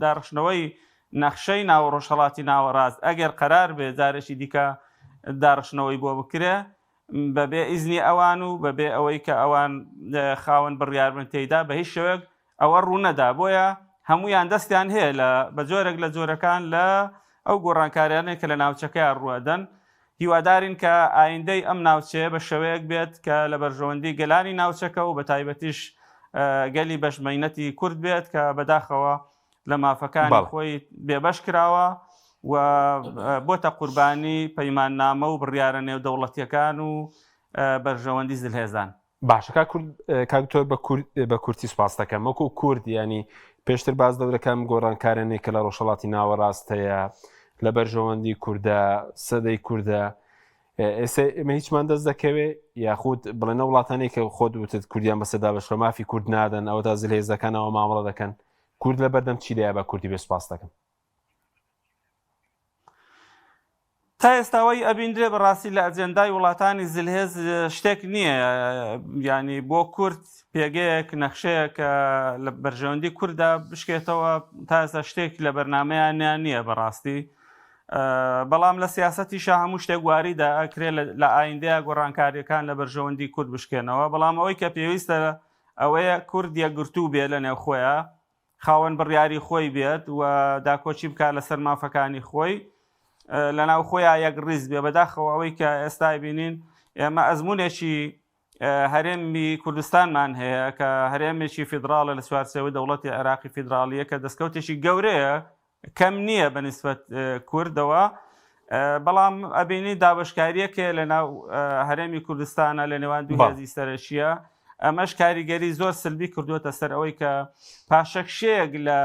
داڕشنەوەی نەخشەی ناوەڕۆژهەڵاتی ناوەڕاست ئەگەر قەرار بێ جارێکی دیکە داڕشنەوەی بۆ بکرێ بەبێ ئیزنی ئەوان و بەبێ ئەوەی کە ئەوان خاوەن بڕیاربن تێیدا بە هیچ شێوەیەک ئەوە ڕوونەدا بۆیە هەمویان دەستیان هەیە بە جۆرێک لە جۆرەکان لە ئەو گۆڕانکاریانەی کە لە ناوچەکەیان ڕوەدەن هیوادارین کە ئایندەی ئەم ناوچەیە بە شێوەیەک بێت کە لە بەرژەوەندی گەلانی ناوچەکە و بە تایبەتیش گەلی بەشمەینەتی کورد بێت کە بەداخەوە لە مافەکانی خۆی بێبەش کراوە و بۆتە قوربانی پەیماننامە و بڕیارە نێودەوڵەتیەکان و بەرژەوەندی زلهێزان. باشە کاکتۆر بە کورتی سوپاس دەکەم وەکو کورد ینی پێشتر باز دەورەکەم گۆڕانکارانێک کە لە ڕۆژهەڵاتی ناوەڕاستەیە لە بەرژەوەندی کووردە سەدەی کووردە ئێستا ئێمە هیچمان دەست دەکەوێت یاخود بڵێنە وڵاتانێک کە خۆت وتت کوردیان بەسەدا بەشە مافی کورد نادەن ئەوە تا زلهێزەکانەوە مامەڵە دەکەن کورد لە بەردەم چی لەیە بە کوردی بێ سوپاس دەکەم. تا ئێستاوەی ئەبیندرێ بەڕاستی لە ئەجێندای وڵاتانی زلهێز شتێک نییە ینی بۆ کورد پێگەیەک نەخشەیەکە لە بەرژەوەندی کووردا بشکێتەوە تا ئێستا شتێک لە بەرنامەیان نییە بەڕاستی بەڵام لە سیاسەتیشە هەموو شتێک واریدا ئەکرێت لە ئایندەیە گۆڕانکاریەکان لە بەرژەوەندی کورد بشکێنەوە بەڵام ئەوەی کە پێویستە ئەوەیە کورد یەکگرتوو بێت لە نێو خۆیە خاوەن بڕیاری خۆی بێت و داکۆچی بکات لەسەر مافەکانی خۆی لەناو خۆیان یەک ڕیز بێ بەداخەوە ئەوەی کە ئێستا بینین ئێمە ئەزمونێکی هەرێمی کوردستانمان هەیە کە هەرێمێکی فیدراڵە لە سوارچەوەی دەوڵەتی عێراقی فیدراڵیە کە دەستکەوتێکی گەورەیە کەم نییە بە نیسبەت کوردەوە بەڵام ئەبینی دابشکاریەکە لە ناو هەرێمی کوردستانە لە نێوان دوو هێزی سەرەکیە ئەمەش کاریگەری زۆر سلبی کردووەتە سەر ئەوەی کە پاشەکشەیەک لە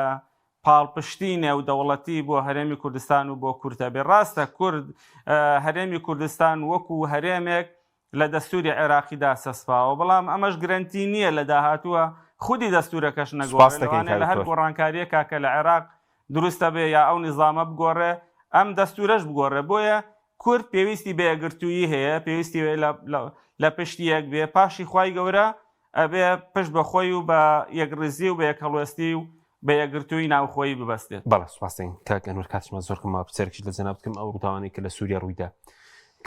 پاڵپشتی نێودەوڵەتی بۆ هەرێمی کوردستان و بۆ کورتە بێ ڕاستە کورد هەرێمی کوردستان وەکو هەرێمێک لە دەستوری عێراقیدا سەسپاوە بەڵام ئەمەش گرنتی نییە لە داهاتووە خودی دەستورەکەش نەگۆڕێت لە هەر گۆڕانکاریەکە کە لە عێراق دروستە بێ یا ئەو نظامە بگۆڕێ ئەم دەستورەش بگۆڕێ بۆیە کورد پێویستی بە یەکگرتووی هەیە پێویستی لە پشتی یەک بێ پاشی خوای گەورە ئەبێ پشت بەخۆی و بە یەکڕزی و بە یەکهەڵوێستی و بە یەکگرتووی ناوخۆی ببەستێت. بەڵێ سوپاسین کاک ئەنوەر کاتشمە زۆرکەم پرسێکی لە جەناب بکەم ئەو ڕووداوانەی کە لە سووریا ڕوویدا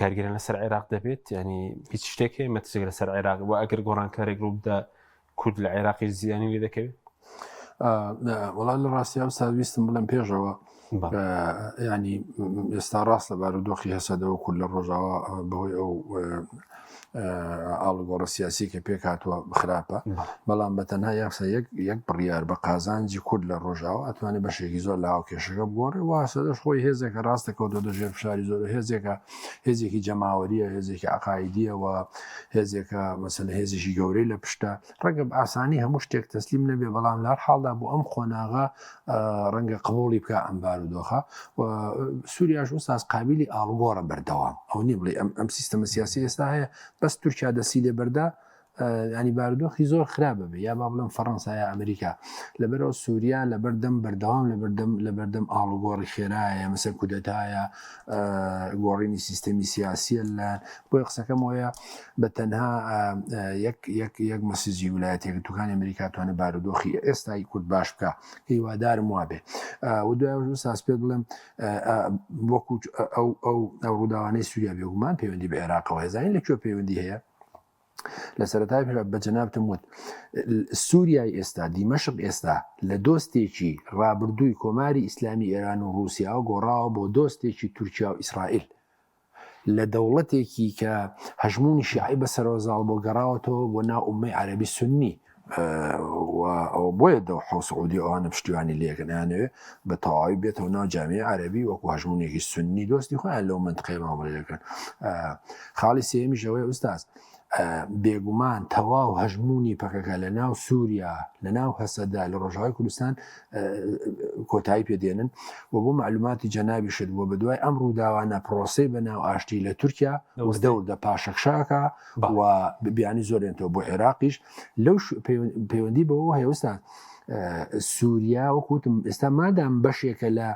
کارگەران لەسەر عێراق دەبێت ینی هیچ شتێک هەیە مەترسێک لەسەر عێراق و ئەگەر گۆڕانکارێک ڕوودا کورد لە عێراقی زیانی لێ دەکەوێت وەڵام لە ڕاستی ئەم ساویستم بڵێم پێشەوە ینی ئێستا ڕاست لە بارودۆخی هەسەدەوە کورد لە ڕۆژاوە بەهۆی ئەو ئاڵگۆڕە سیاسی کە پێک هاتووە خراپە بەڵام بەتەنها یاخسە یەک بڕیار بە قازانجی کورد لە ڕۆژاوە ئەتوانێت بەشێکی زۆر لە هاوکێشەکە بگۆڕێ واسەدەش خۆی هێزێکە ڕاستەکەوتە دەژێر فشاری زۆر هێزێکە هێزێکی جەماوەریە هێزێکی عقایدیەوە هێزێکە مەسەلە هێزێکی گەورەی لە پشتە ڕەنگە بە ئاسانی هەموو شتێک تەسلیم نەبێ بەڵام لە هەر حاڵدا بۆ ئەم خۆناغا ڕەنگە قبوڵی بکە ئەم بارودۆخە و سووریاش وساس قابلی ئاڵگۆڕە بەردەوام ئەو نیە بڵێ ئەم سیستەمە سیاسی ئێستا هەیە بەس تورکیا دەسی لێ بەردا ینی بارودۆخی زۆر خراپە بێ یا با بڵێم فەڕەنسا یا ئەمریکا لەبەرەوە سووریا لە بەردەم بەردەوام لە بەردەم ئاڵگۆڕی خێرایە مەسەر کودەتایە گۆڕینی سیستەمی سیاسیە لە بۆی قسەکەم وەیە بە تەنها یەک مەسیجی ویلایەتێک توکانی ئەمریکا توانێت بارودۆخی ئێستای کورد باش بکە هیوادارم وابێ و دوای ساس پێ بڵێم وەکو ئەو ڕووداوانەی سووریا بێگومان پەیوەندی بە عێراقەوە هێزانین لەکوێ پەیوەندی هەیە لە سەرەتای بە جەنابتم وت سووریای ئێستا دیمەشق ئێستا لە دۆستێکی ڕابردووی کۆماری ئیسلامی ئێران و رووسیا و گۆڕاوە بۆ دۆستێکی تورکیا و ئیسرائیل لە دەوڵەتێکی کە هەژمونی شیعی بەسەرۆزاڵ بۆ گەڕاوەتەوە بۆ ناو ئومەی عەرەبی سوننی ئەو بۆیە دەو حوسعودی ئەوانە پشتیوانی لێکەنیانەوێ بە تەواوی بێتەوە ناو جامیە عەرەبی وەکو هەژمونێکی سوننی دۆستی خۆیان لەو منتقەی مامەڵەکەن خاڵی سێمیش ئەوەیە ئوستاز بێگومان تەواو هەژمونی پەکەکە لە ناو سووریا لە ناو هەسەدا لە ڕۆژاوای کوردستان کۆتایی پێدێنن و بۆ معلوماتی جەنابی شت بووە بە دوای ئەم ڕووداوانە پرۆسی بە ناو ئاشتی لە تورکیا دەوردە پاشەکشاکە و بیانی زۆرێنەوە بۆ عێراقیش لەو پەیوەندی بەوە هەیەوەستان سووریا وەکوتم ئێستا مادام بەشێکە لە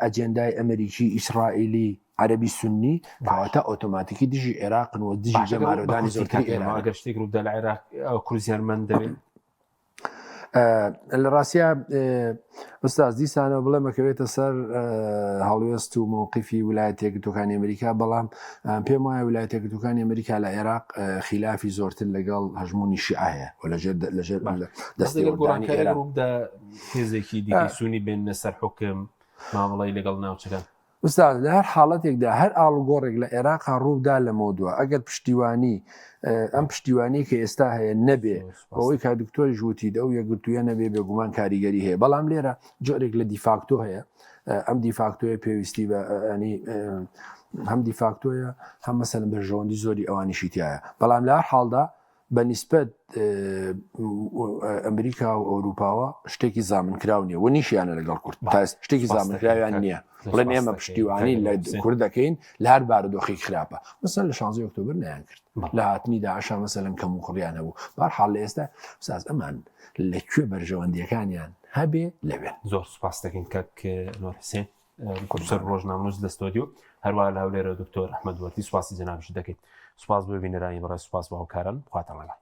ئەجێندای ئەمریکی ئیسرائیلی عەرەبی سوننی کەواتە ئۆتۆماتیکی دژی عێراقن و دژی جەمارۆدانی زۆرتری ئێران گەشتێک ڕوودا لە عێراق کوردیانمەند دەبێت لە ڕاستیا ئوستاز دیسانەوە بڵێ مەکەوێتە سەر هەڵوێست و مووقیفی ویلایەتە یەکگرتووەکانی ئەمریکا بەڵام پێم وایە ویلایەتە یەکگرتووەکانی ئەمریکا لە عێراق خلافی زۆرتر لەگەڵ هەژمونی شیعە هەیە و لەژێر دەستێوەردانی عێراق ڕوودا هێزێکی دیکەی سونی بێنە سەر حوکم مامەڵەی لەگەڵ ناوچەکان ئوستاد لە هەر حاڵەتێکدا هەر ئاڵگۆڕێک لە عێراق ڕوودا لە مۆدووە ئەگەر پشتیوانی ئەم پشتیوانی کە ئێستا هەیە نەبێ ئەوەی کا دکتۆری ژووتیدە و یەکگرتوویە نەبێ بێگومان کاریگەری هەیە بەڵام لێرە جۆرێک لە دیفاکتۆ هەیە ئەم دیفاکتۆیە پێویستی بە ینی هەم دیفاکتۆیە هەم مەسەلەن بەرژەوەندی زۆری ئەوانیشی تایە بەڵام لە هەر حاڵدا بە نیسبەت ئەمریکا و ئەوروپاوە شتێکی زامنکراو نییە و نیشیانە لەگەڵ کورد شتێکی زامنکراویان نییە بڵێن ئێمە پشتیوانی لە کورد دەکەین لە هەر بارودۆخی خراپە مەسەن لە 16 ئۆکتۆبر نەیان کرد لە هاتنی داعشا مەسەلەن کەم و خوڕیان هەبوو بەرحاڵ لە ئێستا ساز ئەمان لەکوێ بەرژەوەندیەکانیان هەبێ لەوێن زۆر سوپاس دەکەین کەک نۆر حسێن کورسەر ڕۆژنامەنووس لە ستۆدیۆ هەروە لە هەولێرە دکتۆر ئەحمەد وەرتی سوپاسی جەنابش دەکەین سوپاس بۆ بینەرانی بەڕێز سوپاس بە هاوکاران خواتان لەگەڵ